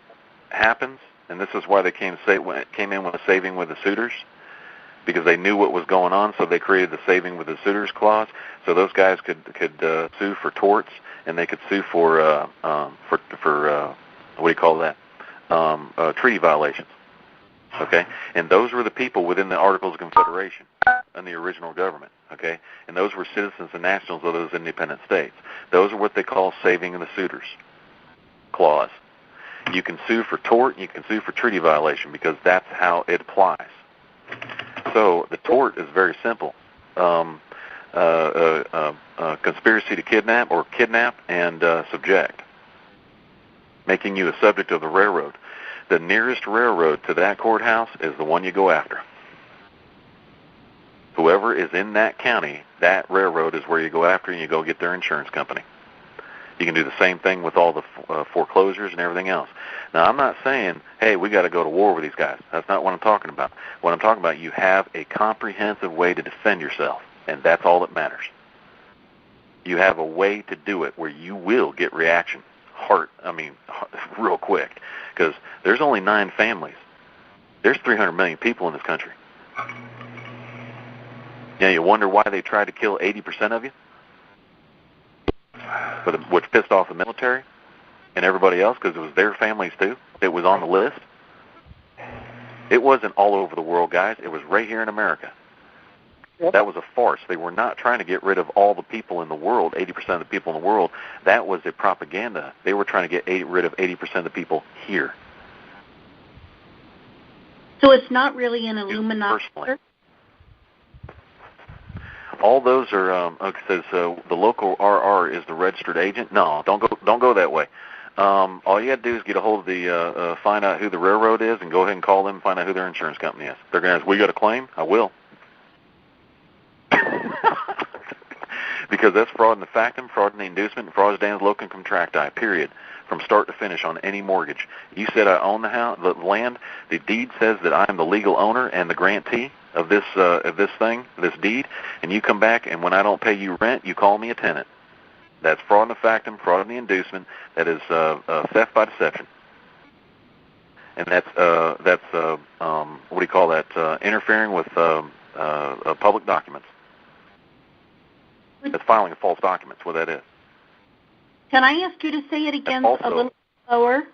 happens, and this is why they came in with a saving with the suitors, because they knew what was going on, so they created the saving with the suitors clause. So those guys could sue for torts, and they could sue for what do you call that? Treaty violations. Okay, and those were the people within the Articles of Confederation and the original government. Okay, and those were citizens and nationals of those independent states. Those are what they call saving the suitors clause. You can sue for tort, and you can sue for treaty violation because that's how it applies. So the tort is very simple: conspiracy to kidnap or kidnap and subject, making you a subject of the railroad. The nearest railroad to that courthouse is the one you go after. Whoever is in that county, that railroad is where you go after, and you go get their insurance company. You can do the same thing with all the foreclosures and everything else. Now, I'm not saying, hey, we got to go to war with these guys. That's not what I'm talking about. What I'm talking about, you have a comprehensive way to defend yourself, and that's all that matters. You have a way to do it where you will get reaction. Real quick, because there's only 9 families. There's 300 million people in this country. You wonder why they tried to kill 80% of you? Which pissed off the military and everybody else, because it was their families too. It was on the list. It wasn't all over the world, guys. It was right here in America. Yep. That was a farce. They were not trying to get rid of all the people in the world, 80% of the people in the world. That was a propaganda. They were trying to get rid of 80% of the people here. So it's not really an Illuminati? Personally. All those are. It says the local RR is the registered agent. No, don't go that way. All you got to do is get a hold of the find out who the railroad is, and go ahead and call them and find out who their insurance company is. They're going to ask, we got a claim? I will. Because that's fraud in the factum, fraud in the inducement, and fraudulent locum contracti, period, from start to finish on any mortgage. You said I own the house, the land. The deed says that I am the legal owner and the grantee of this deed, and you come back, and when I don't pay you rent, you call me a tenant. That's fraud in the factum, fraud in the inducement. That is theft by deception. And that's what do you call that? Interfering with public documents. That's filing a false document. That's what that is. Can I ask you to say it again a little slower?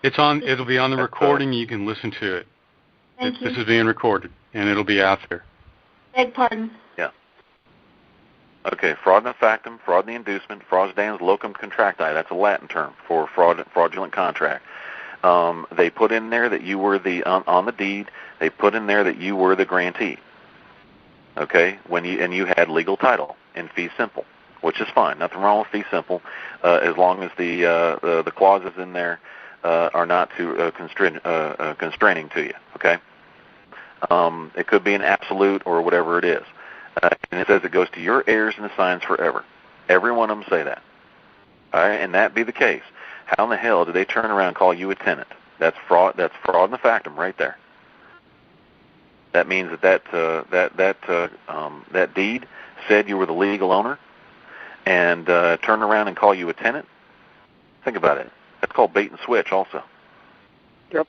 It'll be on the recording. You can listen to it. Thank you. This is being recorded, and it'll be out there. Beg pardon? Yeah. Okay, fraud in the factum, fraud in the inducement, fraudulent locum contracti. That's a Latin term for fraudulent contract. They put in there that you were on the deed. They put in there that you were the grantee. Okay, you had legal title in fee simple, which is fine. Nothing wrong with fee simple, as long as the clauses in there are not too constraining to you. Okay, it could be an absolute or whatever it is, and it says it goes to your heirs and assigns forever. Every one of them say that. All right, and that be the case. How in the hell do they turn around and call you a tenant? That's fraud. That's fraud in the factum right there. That means that deed said you were the legal owner, and turn around and call you a tenant. Think about it. That's called bait and switch, also. Yep.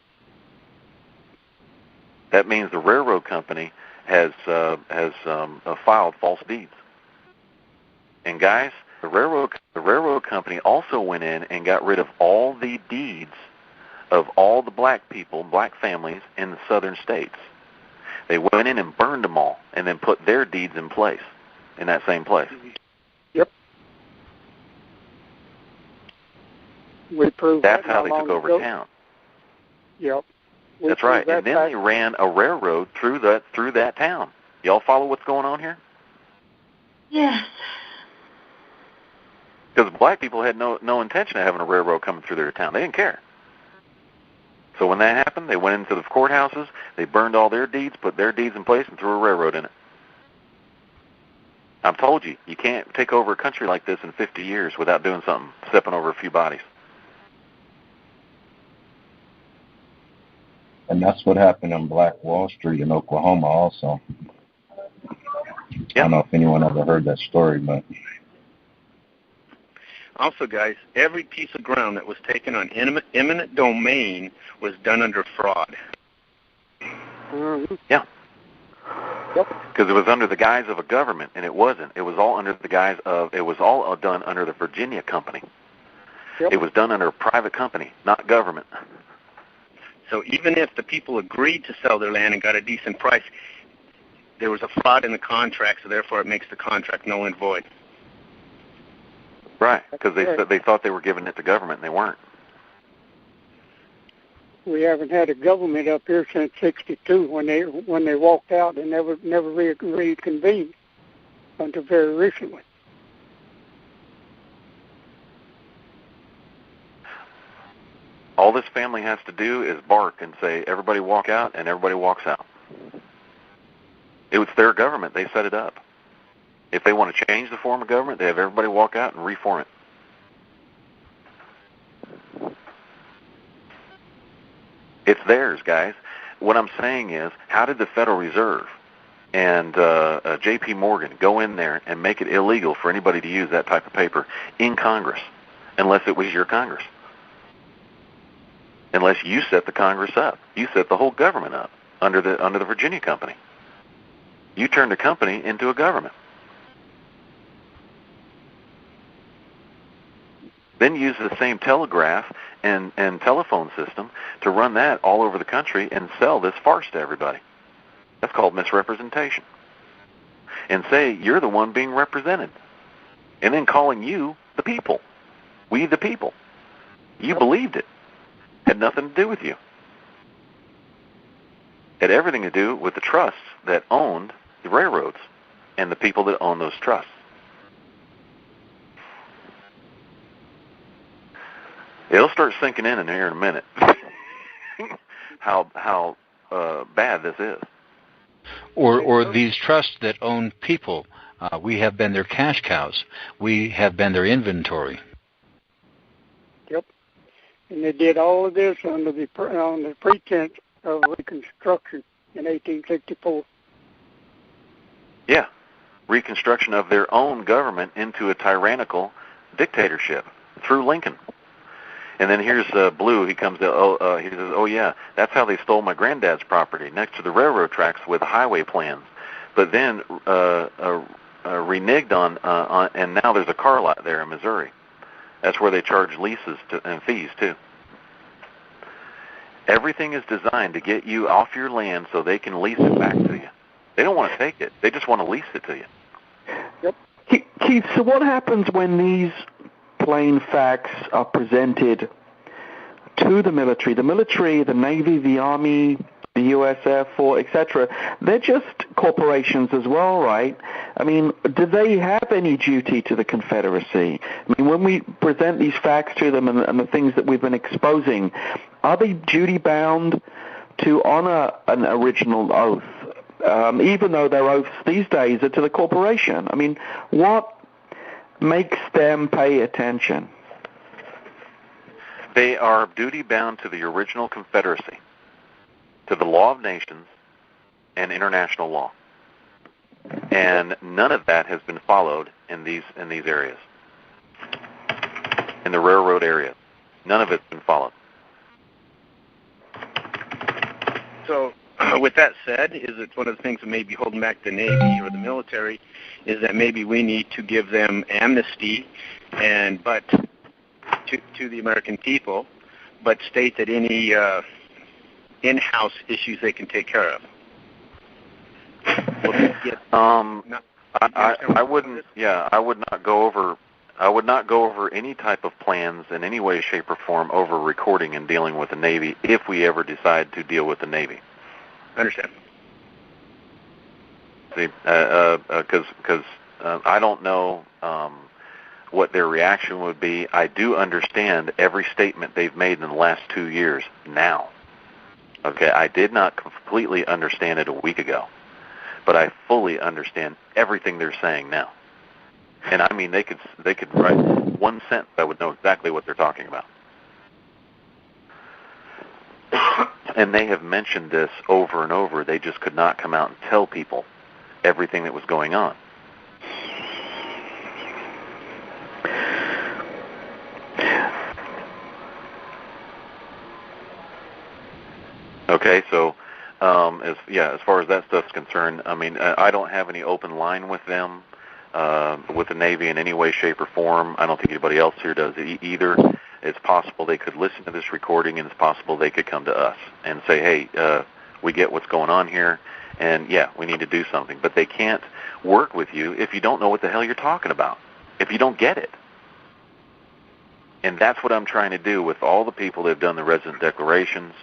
That means the railroad company has filed false deeds. And guys, the railroad company also went in and got rid of all the deeds of all the black people, black families in the southern states. They went in and burned them all, and then put their deeds in place, in that same place. Yep. We proved that's how they took over town. Yep. That's right. And then they ran a railroad through that town. Y'all follow what's going on here? Yes. Because black people had no intention of having a railroad coming through their town. They didn't care. So when that happened, they went into the courthouses, they burned all their deeds, put their deeds in place, and threw a railroad in it. I've told you, you can't take over a country like this in 50 years without doing something, stepping over a few bodies. And that's what happened on Black Wall Street in Oklahoma also. I don't know if anyone ever heard that story, but also, guys, every piece of ground that was taken on eminent domain was done under fraud. Mm-hmm. Yeah. Yep. Because it was under the guise of a government, and it wasn't. It was all under the guise of, it was all done under the Virginia Company. Yep. It was done under a private company, not government. So even if the people agreed to sell their land and got a decent price, there was a fraud in the contract, so therefore it makes the contract null and void. Right, because they thought they were giving it to government, and they weren't. We haven't had a government up here since '62 when they walked out and never reconvened until very recently. All this family has to do is bark and say, everybody walk out, and everybody walks out. It was their government. They set it up. If they want to change the form of government, they have everybody walk out and reform it. It's theirs, guys. What I'm saying is, how did the Federal Reserve and J.P. Morgan go in there and make it illegal for anybody to use that type of paper in Congress, unless it was your Congress? Unless you set the Congress up. You set the whole government up under the Virginia Company. You turned a company into a government. Then use the same telegraph and telephone system to run that all over the country and sell this farce to everybody. That's called misrepresentation. And say you're the one being represented. And then calling you the people. We the people. You believed it. Had nothing to do with you. Had everything to do with the trusts that owned the railroads and the people that own those trusts. It'll start sinking in here in a minute. how bad this is. Or these trusts that own people. We have been their cash cows. We have been their inventory. Yep. And they did all of this on the pretense of Reconstruction in 1864. Yeah. Reconstruction of their own government into a tyrannical dictatorship through Lincoln. And then here's Blue. He comes to, he says, oh, yeah, that's how they stole my granddad's property, next to the railroad tracks with highway plans. But then reneged on, and now there's a car lot there in Missouri. That's where they charge leases and fees, too. Everything is designed to get you off your land so they can lease it back to you. They don't want to take it. They just want to lease it to you. Yep. Keith, so what happens when these plain facts are presented to the military, the Navy, the Army, the U.S. Air Force, etc.? They're just corporations as well, right? I mean, do they have any duty to the Confederacy? I mean, when we present these facts to them and the things that we've been exposing, are they duty-bound to honor an original oath, even though their oaths these days are to the corporation? I mean, what makes them pay attention? They are duty-bound to the original Confederacy, to the law of nations and international law. And none of that has been followed in these areas, in the railroad area. None of it's been followed. So, with that said, is it one of the things that may be holding back the Navy or the military is that maybe we need to give them amnesty, but to the American people, but state that any in-house issues they can take care of? I wouldn't. Yeah, I would not go over. I would not go over any type of plans in any way, shape, or form over recording and dealing with the Navy if we ever decide to deal with the Navy. I understand. See, because I don't know what their reaction would be. I do understand every statement they've made in the last 2 years now. Okay, I did not completely understand it a week ago, but I fully understand everything they're saying now. And I mean, they could write one sentence, I would know exactly what they're talking about. And they have mentioned this over and over. They just could not come out and tell people everything that was going on. Okay, so as far as that stuff's concerned, I mean, I don't have any open line with them, with the Navy in any way, shape, or form. I don't think anybody else here does either. It's possible they could listen to this recording, and it's possible they could come to us and say, hey, we get what's going on here, and yeah, we need to do something. But they can't work with you if you don't know what the hell you're talking about, if you don't get it. And that's what I'm trying to do with all the people that have done the resident declarations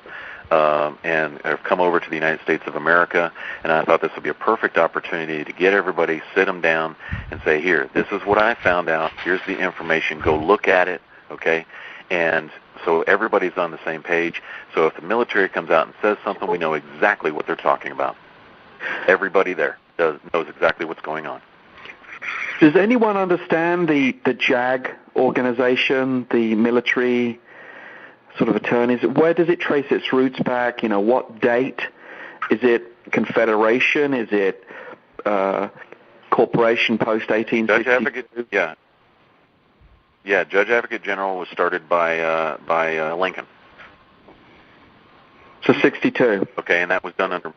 and have come over to the United States of America. And I thought this would be a perfect opportunity to get everybody, sit them down, and say, here, this is what I found out. Here's the information. Go look at it, okay? And so everybody's on the same page. So if the military comes out and says something, we know exactly what they're talking about. Everybody there knows exactly what's going on. Does anyone understand the JAG organization, the military sort of attorneys? Where does it trace its roots back? You know, what date? Is it Confederation? Is it corporation post 1860? Judge Advocate, yeah, Judge Advocate General was started by Lincoln. So 62. Okay, and that was done under,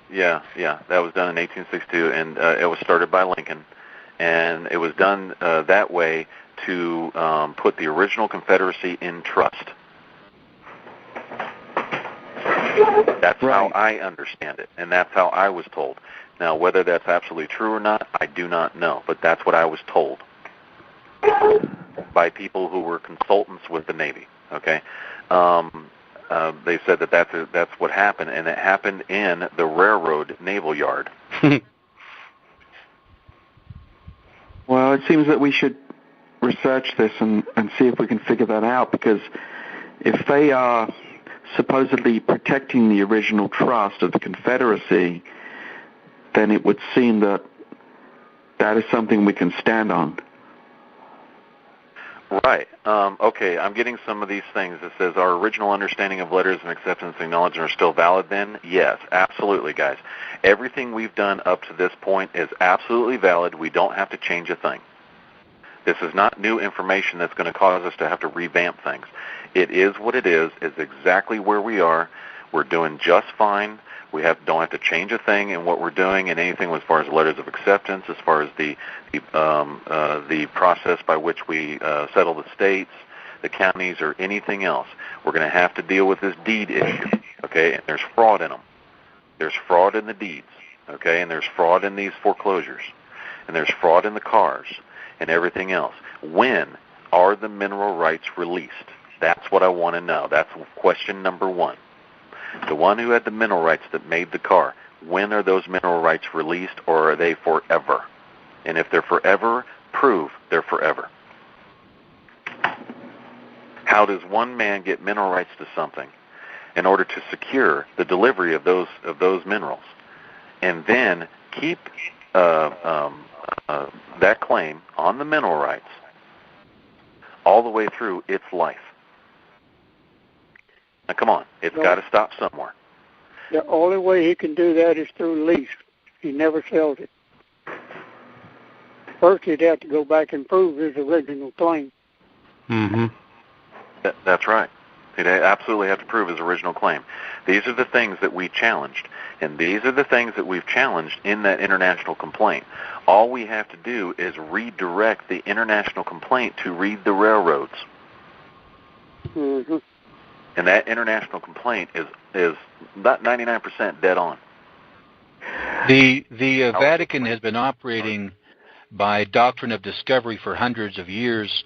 that was done in 1862, and it was started by Lincoln, and it was done that way to put the original Confederacy in trust. That's how I understand it, and that's how I was told. Now, whether that's absolutely true or not, I do not know, but that's what I was told by people who were consultants with the Navy. Okay, they said that that's what happened, and it happened in the railroad naval yard. Well, it seems that we should research this and see if we can figure that out, because if they are supposedly protecting the original trust of the Confederacy, then it would seem that that is something we can stand on. Right. Okay, I'm getting some of these things. It says, our original understanding of letters of acceptance and acknowledgement are still valid then? Yes, absolutely, guys. Everything we've done up to this point is absolutely valid. We don't have to change a thing. This is not new information that's going to cause us to have to revamp things. It is what it is. It's exactly where we are. We're doing just fine. We don't have to change a thing in what we're doing and anything as far as letters of acceptance, as far as the process by which we settle the states, the counties, or anything else. We're going to have to deal with this deed issue, okay? And there's fraud in them. There's fraud in the deeds, okay? And there's fraud in these foreclosures. And there's fraud in the cars and everything else. When are the mineral rights released? That's what I want to know. That's question number one. The one who had the mineral rights that made the car, when are those mineral rights released, or are they forever? And if they're forever, prove they're forever. How does one man get mineral rights to something in order to secure the delivery of those minerals, and then keep that claim on the mineral rights all the way through its life? Now, come on. It's got to stop somewhere. The only way he can do that is through lease. He never sells it. First, he'd have to go back and prove his original claim. Mm-hmm. That's right. He'd absolutely have to prove his original claim. These are the things that we challenged, and these are the things that we've challenged in that international complaint. All we have to do is redirect the international complaint to read the railroads. Mm-hmm. And that international complaint is about 99% dead on. The Vatican has been operating by doctrine of discovery for hundreds of years,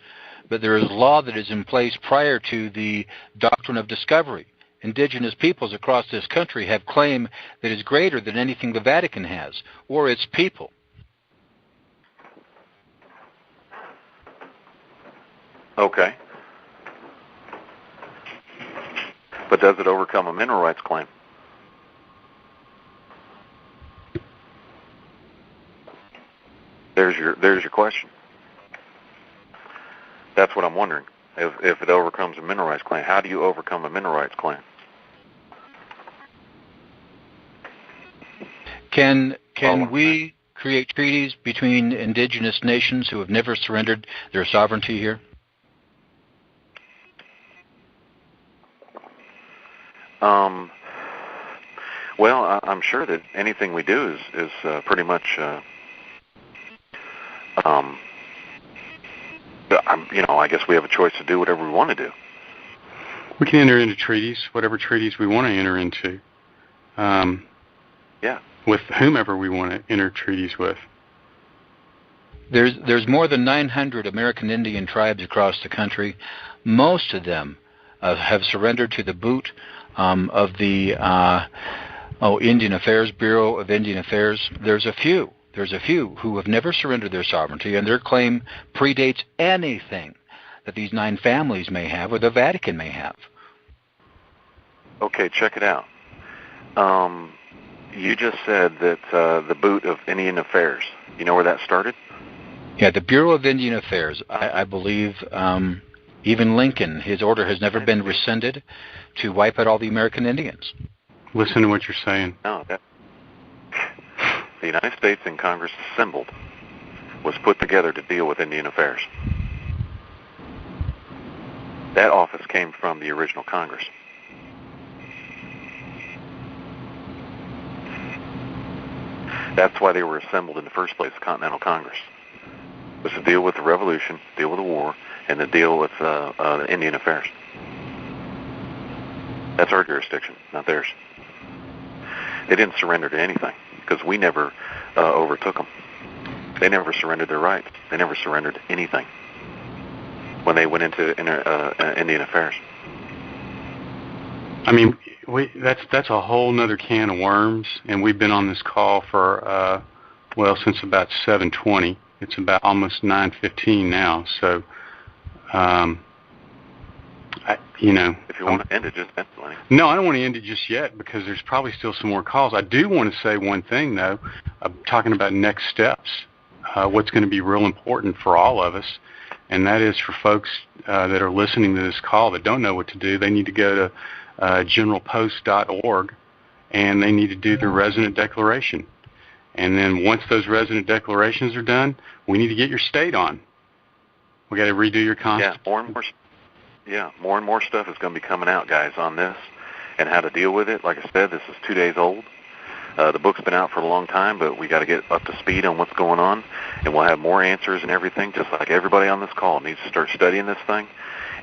but there is law that is in place prior to the doctrine of discovery. Indigenous peoples across this country have claim that is greater than anything the Vatican has, or its people. Okay. But does it overcome a mineral rights claim? There's your question. That's what I'm wondering. If it overcomes a mineral rights claim, how do you overcome a mineral rights claim? Can we create treaties between indigenous nations who have never surrendered their sovereignty here? Well, I'm sure that anything we do is pretty much, I guess we have a choice to do whatever we want to do. We can enter into treaties, whatever treaties we want to enter into. Yeah. With whomever we want to enter treaties with. There's more than 900 American Indian tribes across the country. Most of them have surrendered to the boot of the Indian Affairs, Bureau of Indian Affairs. There's a few who have never surrendered their sovereignty, and their claim predates anything that these 9 families may have or the Vatican may have. Okay, check it out. You just said that the boot of Indian Affairs. You know where that started? Yeah, the Bureau of Indian Affairs. I believe even Lincoln, his order has never been rescinded to wipe out all the American Indians. Listen to what you're saying. No, the United States in Congress assembled was put together to deal with Indian affairs. That office came from the original Congress. That's why they were assembled in the first place, the Continental Congress. It was to deal with the revolution, deal with the war, and to deal with the Indian affairs. That's our jurisdiction, not theirs. They didn't surrender to anything because we never overtook them. They never surrendered their rights. They never surrendered anything when they went into Indian affairs. I mean, that's a whole other can of worms, and we've been on this call for since about 7:20. It's about almost 9:15 now. So, if you want to end it, just end it, Lenny. No, I don't want to end it just yet because there's probably still some more calls. I do want to say one thing though, talking about next steps. What's going to be real important for all of us, and that is for folks that are listening to this call that don't know what to do. They need to go to generalpost.org, and they need to do their resident declaration. And then once those resident declarations are done, we need to get your state on. We got to redo your constitution. More and more stuff is going to be coming out, guys, on this and how to deal with it. Like I said, this is 2 days old. The book's been out for a long time, but we got to get up to speed on what's going on, and we'll have more answers and everything. Just like everybody on this call needs to start studying this thing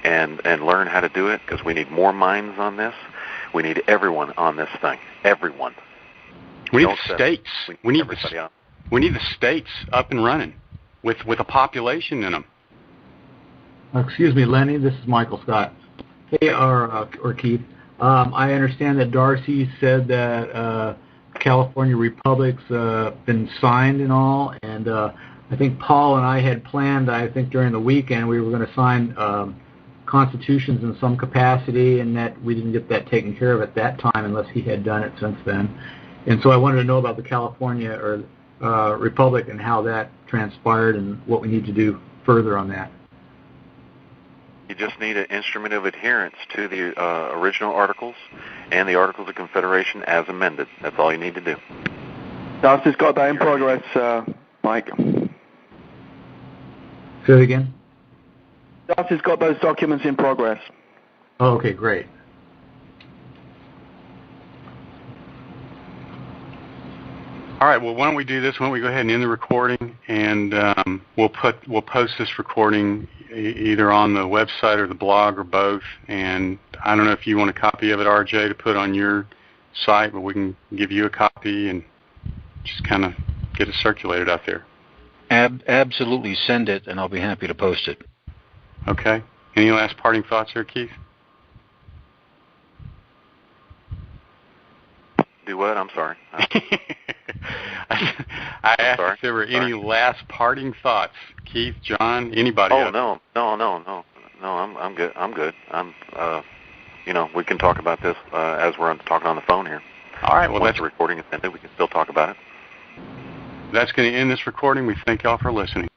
and learn how to do it, because we need more minds on this. We need everyone on this thing. Everyone. We need the states. We need the states up and running with a population in them. Excuse me, Lenny. This is Michael Scott. Hey, or Keith. I understand that Darcy said that California Republic's been signed and all, and I think Paul and I had planned, during the weekend, we were going to sign constitutions in some capacity, and that we didn't get that taken care of at that time unless he had done it since then. And so I wanted to know about the California Republic and how that transpired and what we need to do further on that. You just need an instrument of adherence to the original articles and the Articles of Confederation as amended. That's all you need to do. Darcy's got that in progress, Mike. Say it again? Darcy's got those documents in progress. Oh, okay, great. All right. Well, why don't we do this? Why don't we go ahead and end the recording, and we'll post this recording either on the website or the blog or both. And I don't know if you want a copy of it, RJ, to put on your site, but we can give you a copy and just kind of get it circulated out there. Absolutely, send it, and I'll be happy to post it. Okay. Any last parting thoughts there, Keith? Do what? I'm sorry. I asked if there were any last parting thoughts. Keith, John, anybody else? No. I'm good. We can talk about this as we're talking on the phone here. All right. Well, once the recording is ended, we can still talk about it. That's going to end this recording. We thank y'all for listening.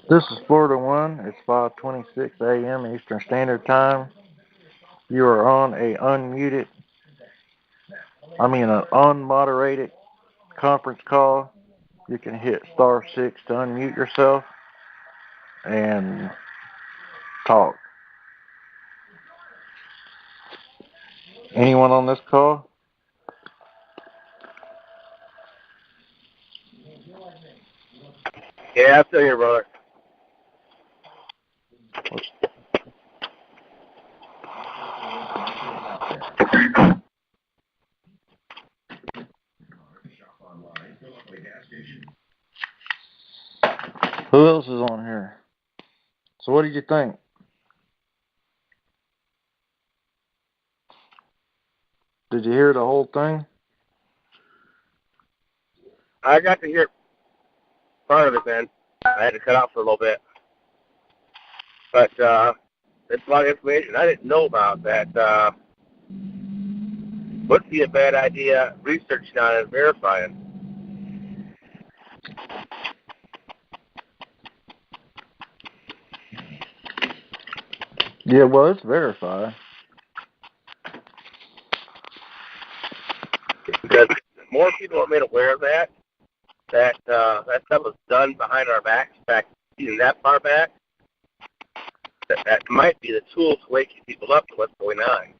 This is Florida 1. It's 5:26 a.m. Eastern Standard Time. You are on an unmoderated conference call. You can hit *6 to unmute yourself and talk. Anyone on this call? Yeah, I'm still here, brother. Who else is on here? So what did you think? Did you hear the whole thing? I got to hear part of it, man. I had to cut out for a little bit. But it's a lot of information I didn't know about that would be a bad idea researching on and verifying. Yeah, well, it's verified. Because more people are made aware of that stuff was done behind our backs, back even that far back, that might be the tool to wake people up to what's going on.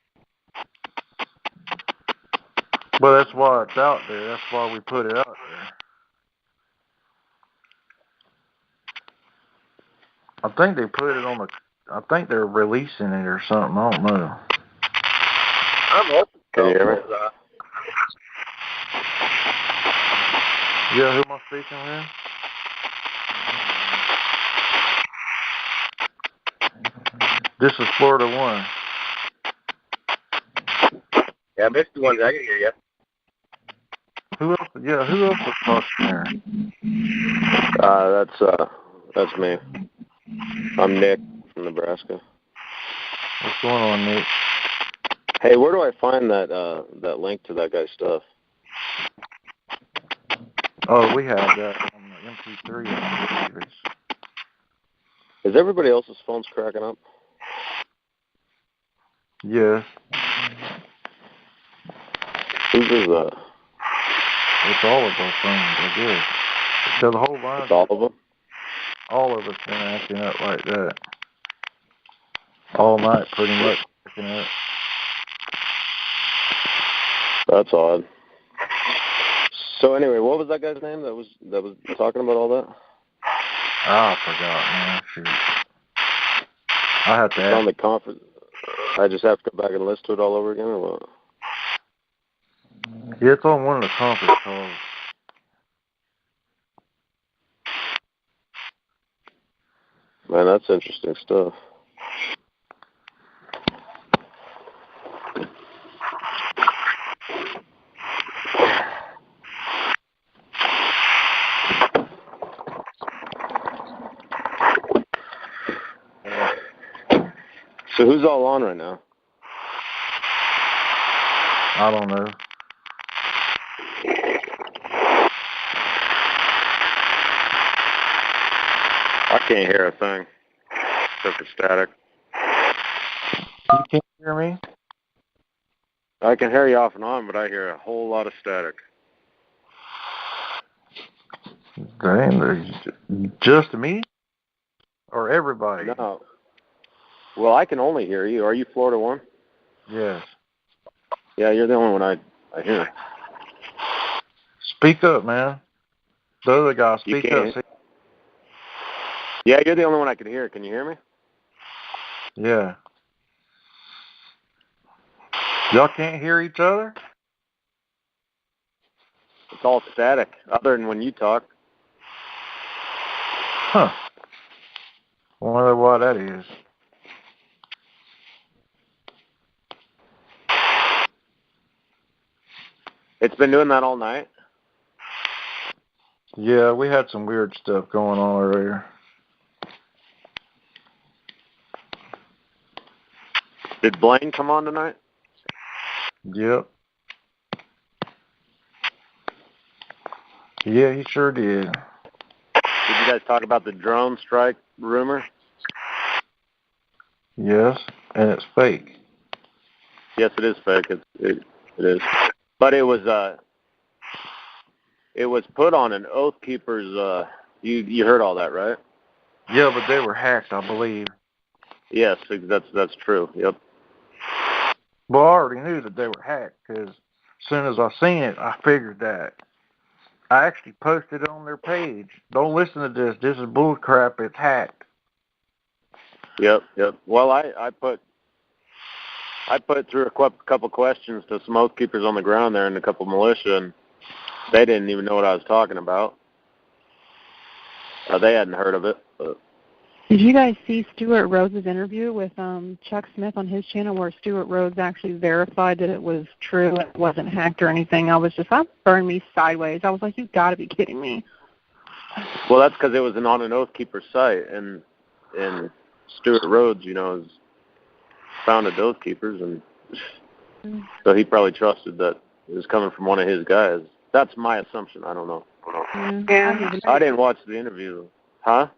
Well, that's why it's out there. That's why we put it out there. I think they put it on I think they're releasing it or something. I don't know. I'm hoping so. Can you hear me? Yeah, who am I speaking with? This is Florida 1. Yeah, I missed the ones. I can hear you. Who else? Yeah, who else was talking there? That's me. I'm Nick from Nebraska. What's going on, Nick? Hey, where do I find that link to that guy's stuff? Oh, we have that on the MP3. Is everybody else's phones cracking up? Yes. Whose is that? It's all of our phones, I guess. So the whole line. It's all of them? All of us been acting up like that. All night, pretty much acting up. That's odd. So anyway, what was that guy's name that was talking about all that? I forgot, man. Shoot. I have to ask. On the conference, I just have to go back and listen to it all over again, or what? Yeah, it's on one of the conference calls. Man, that's interesting stuff. So who's all on right now? I don't know. I can't hear a thing except for static. You can't hear me? I can hear you off and on, but I hear a whole lot of static. Damn, just me? Or everybody? No. Well, I can only hear you. Are you Florida 1? Yes. Yeah, you're the only one I hear. Speak up, man. The other guy, speak up. Yeah, you're the only one I can hear. Can you hear me? Yeah. Y'all can't hear each other? It's all static, other than when you talk. Huh. Wonder why that is. It's been doing that all night? Yeah, we had some weird stuff going on earlier. Did Blaine come on tonight? Yep. Yeah, he sure did. Did you guys talk about the drone strike rumor? Yes, and it's fake. Yes, it is fake. It is. But it was put on an Oath Keeper's. You heard all that, right? Yeah, but they were hacked, I believe. Yes, that's true. Yep. Well, I already knew that they were hacked because as soon as I seen it, I figured that. I actually posted it on their page. Don't listen to this. This is bull crap. It's hacked. Yep. Well, I put through a couple questions to some Oath Keepers on the ground there and a couple militia, and they didn't even know what I was talking about. They hadn't heard of it. But. Did you guys see Stuart Rhodes' interview with Chuck Smith on his channel where Stuart Rhodes actually verified that it was true and it wasn't hacked or anything? That burned me sideways. I was like, you've got to be kidding me. Well, that's because it was on an Oath Keeper site, and Stuart Rhodes, has founded Oath Keepers, and so he probably trusted that it was coming from one of his guys. That's my assumption. I don't know. Yeah. I didn't watch the interview. Huh?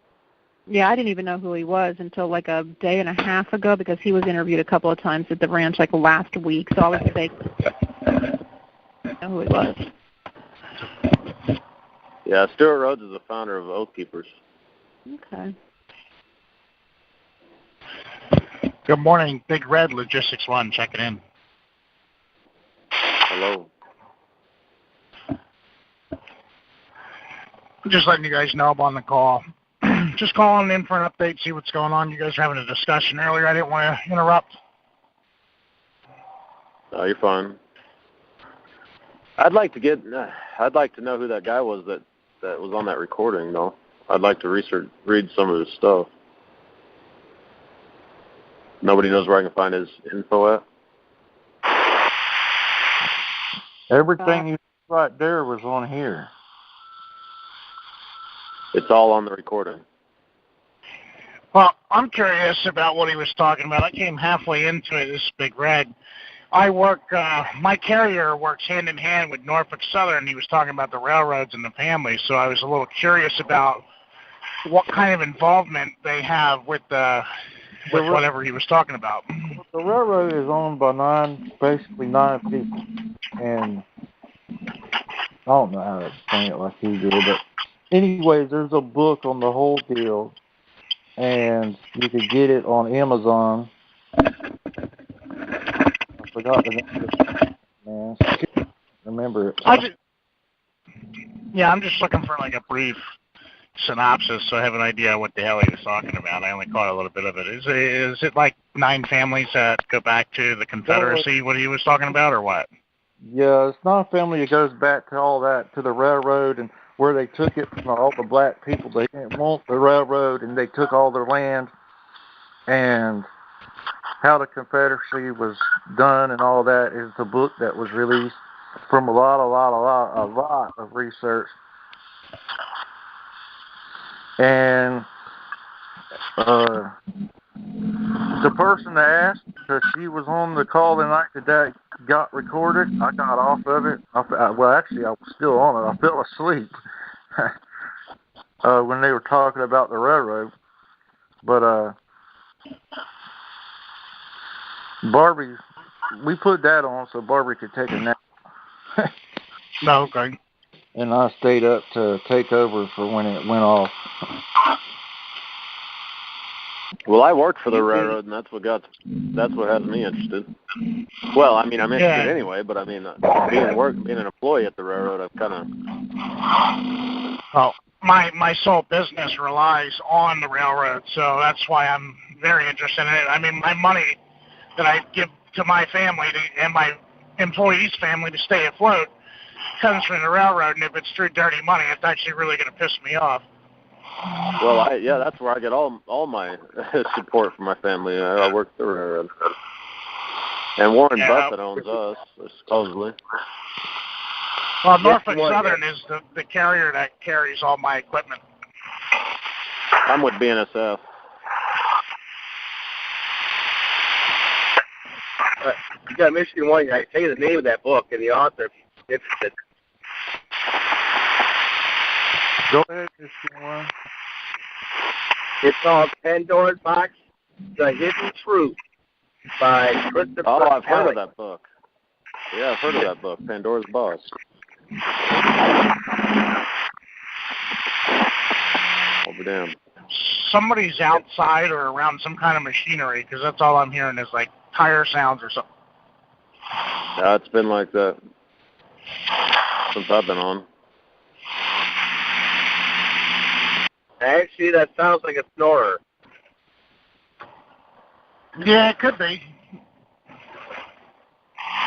Yeah, I didn't even know who he was until like a day and a half ago because he was interviewed a couple of times at the ranch like last week, so I was fake. I know who he was. Yeah, Stuart Rhodes is the founder of Oath Keepers. Okay. Good morning, Big Red Logistics One. Check it in. Hello. Just letting you guys know I'm on the call. Just calling in for an update, see what's going on. You guys were having a discussion earlier. I didn't want to interrupt. No, you're fine. I'd like to know who that guy was that was on that recording, though. I'd like to read some of his stuff. Nobody knows where I can find his info at? Everything you said right there was on here. It's all on the recording. Well, I'm curious about what he was talking about. I came halfway into it, this Big Red. I work, my carrier works hand in hand with Norfolk Southern. He was talking about the railroads and the family, so I was a little curious about what kind of involvement they have with whatever he was talking about. The railroad is owned by basically nine people, and I don't know how to explain it like he did, but anyways, there's a book on the whole deal, and you could get it on Amazon. I forgot the name of it, man. I can't remember it. I'm just looking for like a brief synopsis so I have an idea what the hell he was talking about. I only caught a little bit of it. Is it like 9 families that go back to the Confederacy, what he was talking about, or what? Yeah, it's not a family. It goes back to all that, to the railroad and where they took it from all the black people. They didn't want the railroad, and they took all their land, and how the Confederacy was done and all that is the book that was released from a lot of research. And the person that asked, because she was on the call the night that got recorded, I got off of it. Actually, I was still on it. I fell asleep when they were talking about the railroad. But Barbie, we put that on so Barbie could take a nap. No, okay. And I stayed up to take over for when it went off. Well, I worked for the railroad, and that's what has me interested. Well, I mean, I'm interested anyway, but I mean, being an employee at the railroad, I've kind of. Well, my sole business relies on the railroad, so that's why I'm very interested in it. I mean, my money that I give to my family and my employees' family to stay afloat comes from the railroad, and if it's through dirty money, it's actually really going to piss me off. Well, that's where I get all my support from my family. I work at the railroad. And Warren Buffett owns us, supposedly. Well, Norfolk Southern is the carrier that carries all my equipment. I'm with BNSF. You got Michigan One. I tell you the name of that book and the author if you're interested. Go ahead, Michigan One. It's called Pandora's Box, The Hidden Truth by Christopher I've heard Kelly. of that book. Yeah, I've heard of that book, Pandora's Box. I'll be damned. Somebody's outside or around some kind of machinery, because that's all I'm hearing is like tire sounds or something. Yeah, it's been like that since I've been on. Actually, that sounds like a snorer. Yeah, it could be.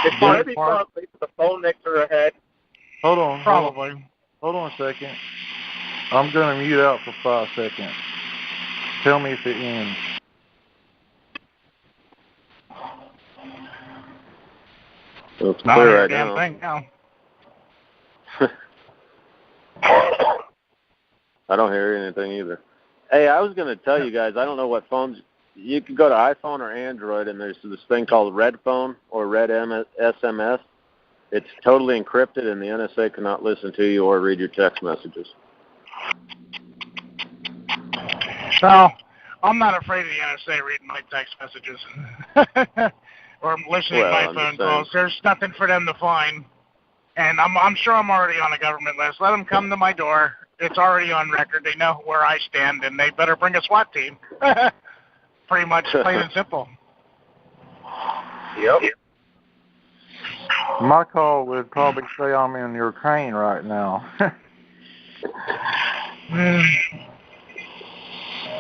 It's probably the phone next to her head. Hold on. Probably. Hold on a second. I'm going to mute out for 5 seconds. Tell me if it ends. It's clear right damn now. Thing now. I don't hear anything either. Hey, I was going to tell you guys, I don't know what phones. You can go to iPhone or Android, and there's this thing called Red Phone or Red SMS. It's totally encrypted, and the NSA cannot listen to you or read your text messages. So, I'm not afraid of the NSA reading my text messages or listening to my phone calls. There's nothing for them to find. And I'm sure I'm already on a government list. Let them come to my door. It's already on record. They know where I stand, and they better bring a SWAT team. Pretty much plain and simple. Yep. My call would probably say I'm in Ukraine right now.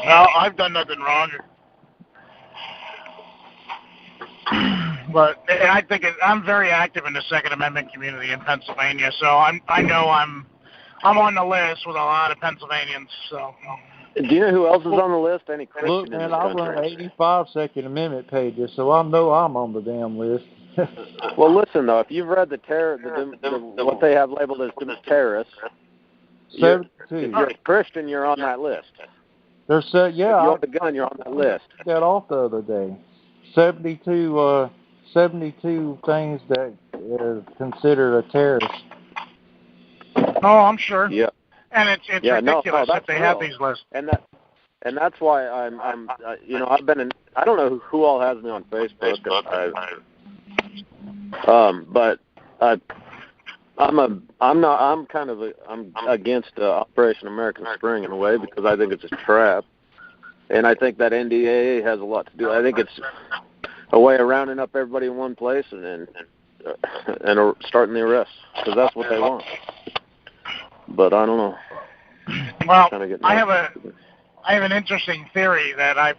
Well, I've done nothing wrong. But I think I'm very active in the Second Amendment community in Pennsylvania, so I know I'm on the list with a lot of Pennsylvanians. So. Do you know who else is on the list? Any Christian Look, in man, this I country? run 85 Second Amendment pages, so I know I'm on the damn list. Well, listen though, if you've read what they have labeled as terrorists, you're a Christian. You're on that list. They're said, yeah. If you own a gun, you're on that list. I got off the other day. 72 things that are considered a terrorist. Oh, I'm sure. Yeah. And it's ridiculous that they have these lists. And that's why I've been in. I don't know who all has me on Facebook. But I'm against Operation American Spring in a way because I think it's a trap, and I think that NDAA has a lot to do. I think it's a way of rounding up everybody in one place and starting the arrests because that's what they want. But I don't know. Well, I have an interesting theory that I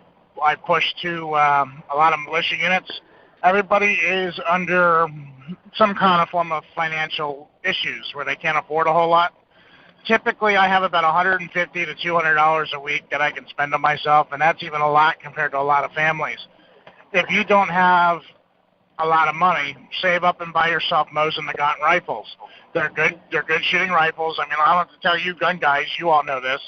push to a lot of militia units. Everybody is under some kind of form of financial issues where they can't afford a whole lot. Typically, I have about $150 to $200 a week that I can spend on myself, and that's even a lot compared to a lot of families. If you don't have a lot of money, save up and buy yourself Mosin Nagant rifles. They're good shooting rifles. I mean, I don't have to tell you gun guys, you all know this.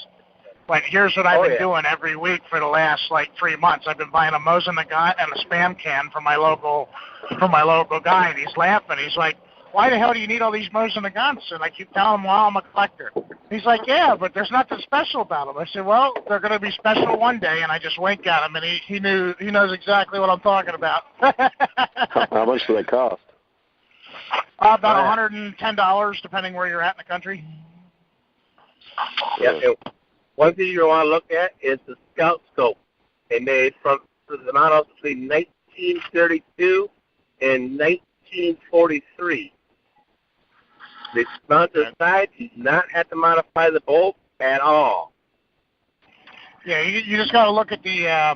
But here's what I've been doing every week for the last 3 months. I've been buying a Mosin Nagant and a Spam can from my local guy, and he's laughing. He's like, "Why the hell do you need all these Mosin Nagants?" And I keep telling him, "Well, I'm a collector." He's like, "Yeah, but there's nothing special about them." I said, "Well, they're going to be special one day," and I just winked at him, and he knows exactly what I'm talking about. How much do they cost? About $110, depending where you're at in the country. Yeah. One thing you want to look at is the scout scope. They made from the models between 1932 and 1943. They mount their side. You do not have to modify the bolt at all. Yeah, you just got to look at the.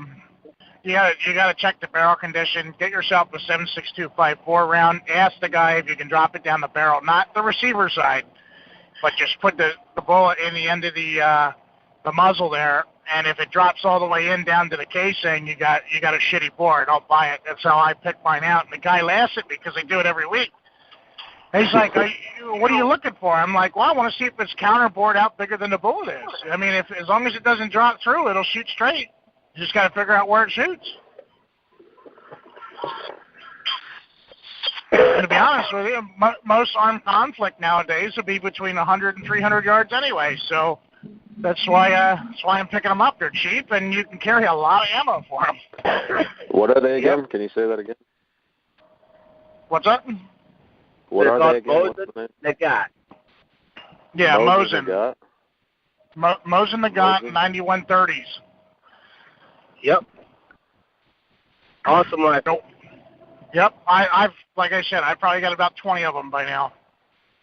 You got to check the barrel condition. Get yourself a 7.6254 round. Ask the guy if you can drop it down the barrel, not the receiver side, but just put the bullet in the end of the muzzle there. And if it drops all the way in down to the casing, you got a shitty bore. Don't buy it. That's how I pick mine out. And the guy laughs at me because they do it every week. And he's like, "What are you looking for?" I'm like, "Well, I want to see if it's counterbored out bigger than the bullet is. I mean, as long as it doesn't drop through, it'll shoot straight. You just got to figure out where it shoots." And to be honest with you, most armed conflict nowadays will be between 100 and 300 yards anyway. So That's why I'm picking them up. They're cheap, and you can carry a lot of ammo for them. What are they again? Can you say that again? What's up? What are they again? What's the name? Nagat. Yeah, Mosin. Nagat. Mosin Nagat 9130s. Yep. Awesome rifle. Yep. I've like I said, I probably got about 20 of them by now.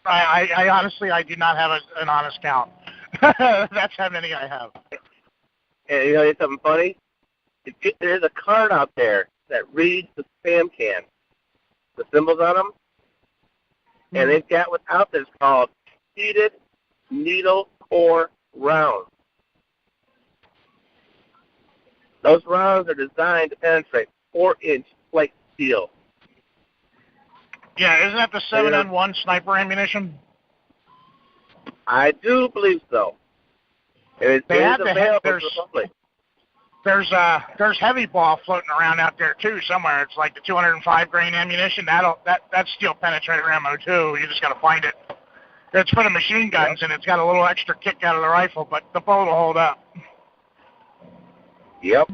I honestly, I do not have an honest count. That's how many I have. And you know something funny? There's a card out there that reads the spam can, the symbols on them, and they've got what's out there called heated needle core rounds. Those rounds are designed to penetrate 4-inch plate steel. Yeah, isn't that the 7N1 sniper ammunition? I do believe so. There's heavy ball floating around out there too somewhere. It's like the 205 grain ammunition. That's steel penetrator ammo too. You just got to find it. It's for the machine guns, and it's got a little extra kick out of the rifle, but the bullet will hold up. Yep.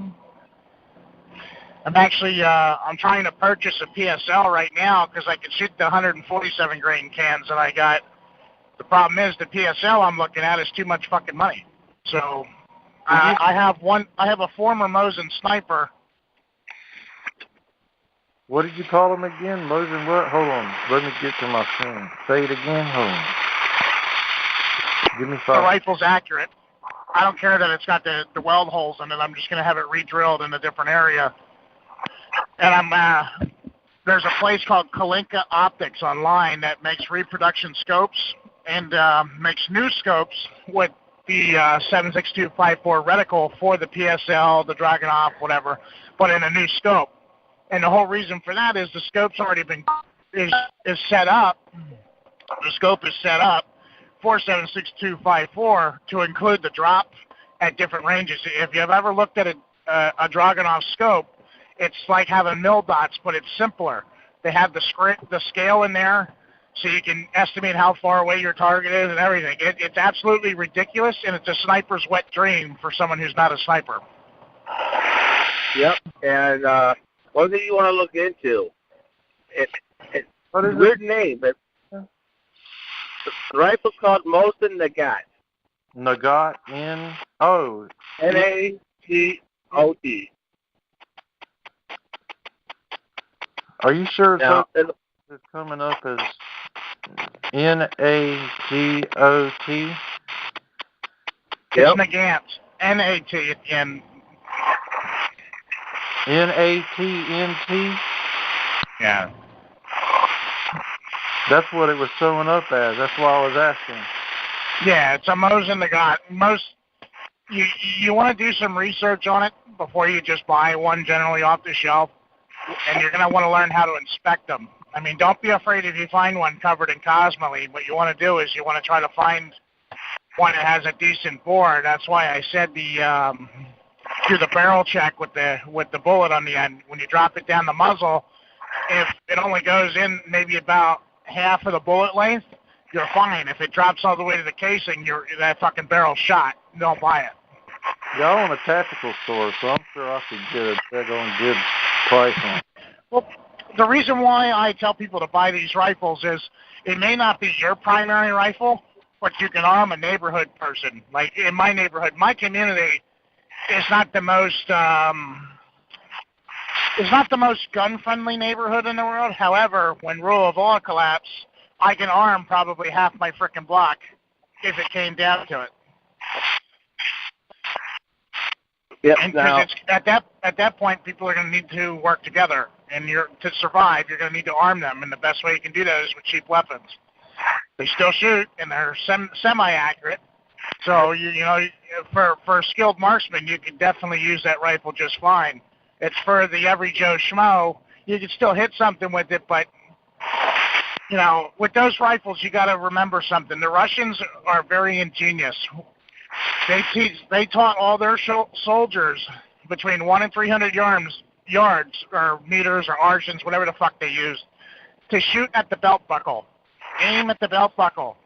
I'm actually I'm trying to purchase a PSL right now because I can shoot the 147 grain cans that I got. The problem is the PSL I'm looking at is too much fucking money. So I have a former Mosin sniper. What did you call him again? Mosin what? Hold on. Let me get to my phone. Say it again. Hold on. Give me 5. The rifle's accurate. I don't care that it's got the weld holes in it. I'm just going to have it re-drilled in a different area. And there's a place called Kalinka Optics online that makes reproduction scopes and makes new scopes with the 76254 reticle for the PSL, the Dragunov, whatever, but in a new scope. And the whole reason for that is the scope's already been is set up. The scope is set up for 76254 to include the drop at different ranges. If you've ever looked at a Dragunov scope, it's like having mil dots, but it's simpler. They have the scale in there, so you can estimate how far away your target is and everything. It's absolutely ridiculous, and it's a sniper's wet dream for someone who's not a sniper. Yep, and one thing you want to look into, it's a weird name, but the rifle's called Mosin Nagat. Nagat, N-O. N-A-G-O-T. Are you sure it's coming up as N-A-G-O-T? It's Nagant. N-A-T and N-A-T-N-T? Yeah. That's what it was showing up as. That's why I was asking. Yeah, it's a Mosin Nagat. You want to do some research on it before you just buy one generally off the shelf, and you're going to want to learn how to inspect them. I mean, don't be afraid if you find one covered in Cosmoline. What you want to do is you want to try to find one that has a decent bore. That's why I said do the barrel check with the bullet on the end. When you drop it down the muzzle, if it only goes in maybe about half of the bullet length, you're fine. If it drops all the way to the casing, that fucking barrel's shot. Don't buy it. Yeah, I own a tactical store, so I'm sure I could get a good price on it. Well, the reason why I tell people to buy these rifles is it may not be your primary rifle, but you can arm a neighborhood person. Like in my neighborhood, my community is not the most gun-friendly neighborhood in the world. However, when rule of law collapse, I can arm probably half my frickin' block if it came down to it. Yep. Because at that point, people are going to need to work together, and to survive, you're going to need to arm them, and the best way you can do that is with cheap weapons. They still shoot, and they're semi-accurate. So for a skilled marksman, you can definitely use that rifle just fine. It's for the every Joe Schmo. You can still hit something with it, but with those rifles, you got to remember something. The Russians are very ingenious. They taught all their soldiers between 1 and 300 yards or meters or arshins, whatever the fuck they use, to shoot at the belt buckle. Aim at the belt buckle.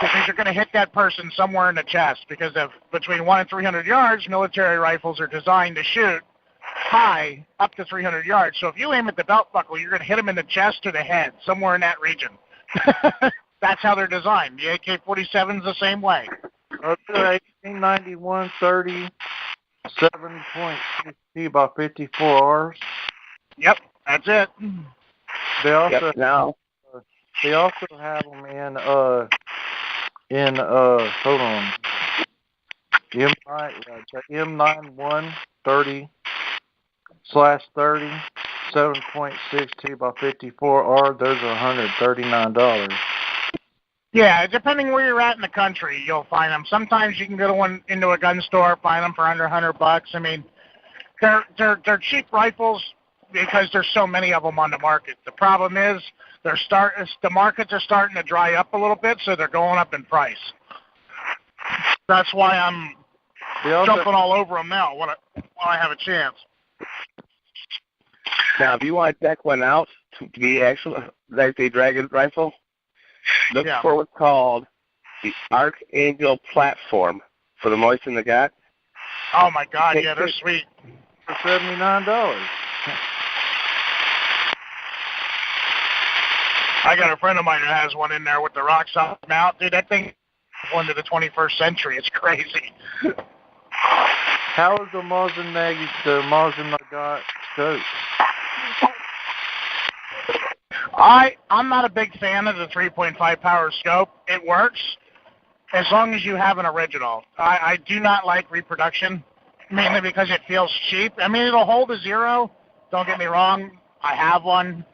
Because you're going to hit that person somewhere in the chest, because of between 1 and 300 yards, military rifles are designed to shoot high up to 300 yards. So if you aim at the belt buckle, you're going to hit them in the chest or the head, somewhere in that region. That's how they're designed. The AK-47 is the same way. 1891 30, 7.60 by 54 Rs. Yep, that's it. They also now. They also have them in hold on, M9 130/30, 7.62 by 54 R. Those are $139. Yeah, depending where you're at in the country, you'll find them. Sometimes you can go to into a gun store, find them for under $100. I mean, they're cheap rifles because there's so many of them on the market. The problem is the markets are starting to dry up a little bit, so they're going up in price. That's why I'm jumping all over them now when I have a chance. Now, if you want to deck one out to be actual, like the Dragon rifle, look for what's called the Archangel platform for the Moist in the Gut. Oh my God, yeah, they're sweet. For $79. I got a friend of mine that has one in there with the rock solid mount. Dude, that thing is one to the 21st century. It's crazy. How is the Mosin Nagant scope? I'm not a big fan of the 3.5 power scope. It works as long as you have an original. I do not like reproduction, mainly because it feels cheap. I mean, it'll hold a 0. Don't get me wrong. I have one.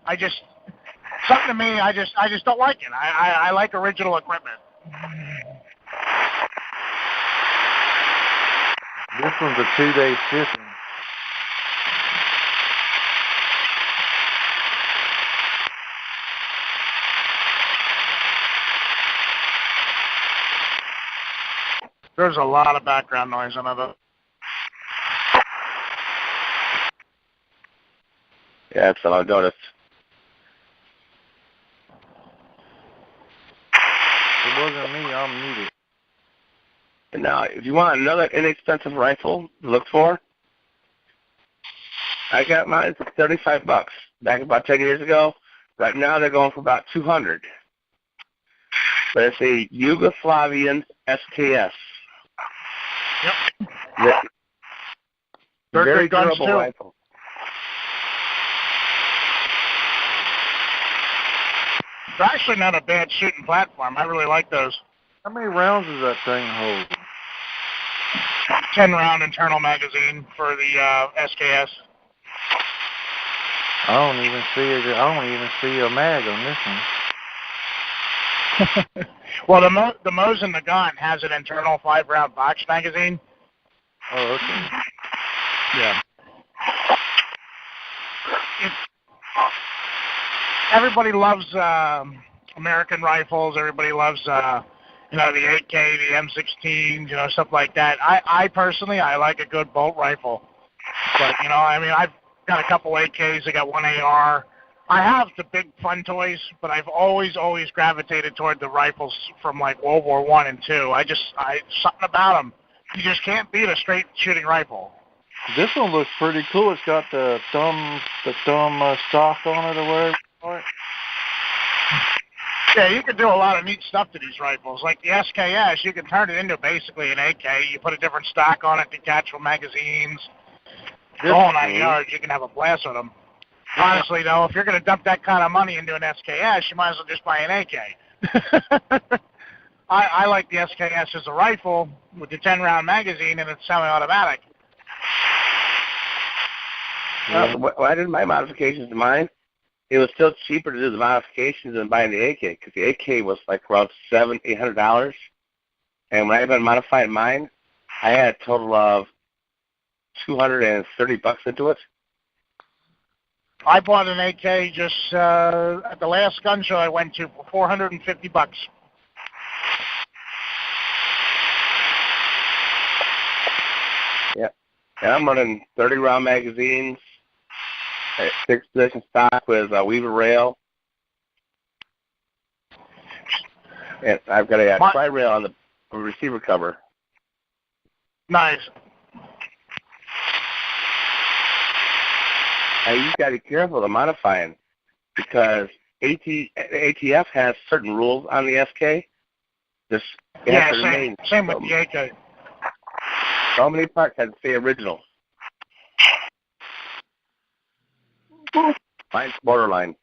Something to me, I just don't like it. I like original equipment. This one's a 2-day shipping. There's a lot of background noise on it. Yeah, that's what I've noticed. It wasn't me, I'm muted. And now, if you want another inexpensive rifle to look for, I got mine for $35 back about 10 years ago. Right now, they're going for about $200. But it's a Yugoslavian SKS. Yep. Very durable rifle. It's actually not a bad shooting platform. I really like those. How many rounds does that thing hold? 10-round internal magazine for the SKS. I don't even see a mag on this one. Well, the Mosin Nagant has an internal 5-round box magazine. Oh, okay. Yeah. Everybody loves American rifles. Everybody loves the AK, the M16s, stuff like that. I personally like a good bolt rifle. But I've got a couple AKs. I got one AR. I have the big fun toys, but I've always gravitated toward the rifles from like World War I and II. Something about them. You just can't beat a straight shooting rifle. This one looks pretty cool. It's got the thumb stock on it or whatever. Yeah, you can do a lot of neat stuff to these rifles. Like the SKS, you can turn it into basically an AK. You put a different stock on it, detachable magazines. The whole 9 yards, you can have a blast with them. Honestly, though, if you're going to dump that kind of money into an SKS, you might as well just buy an AK. I like the SKS as a rifle with the 10-round magazine, and it's semi-automatic. When I did my modifications to mine, it was still cheaper to do the modifications than buying the AK, because the AK was like around $700-800. And when I had modified mine, I had a total of $230 into it. I bought an AK just at the last gun show I went to for $450. Yeah, and I'm running 30-round magazines, 6-position stock with a Weaver rail. And I've got a tri-rail on the receiver cover. Nice. Now you got to be careful to modifying because ATF has certain rules on the SK. Same with the AK. So many parts had to say original. Mine's borderline.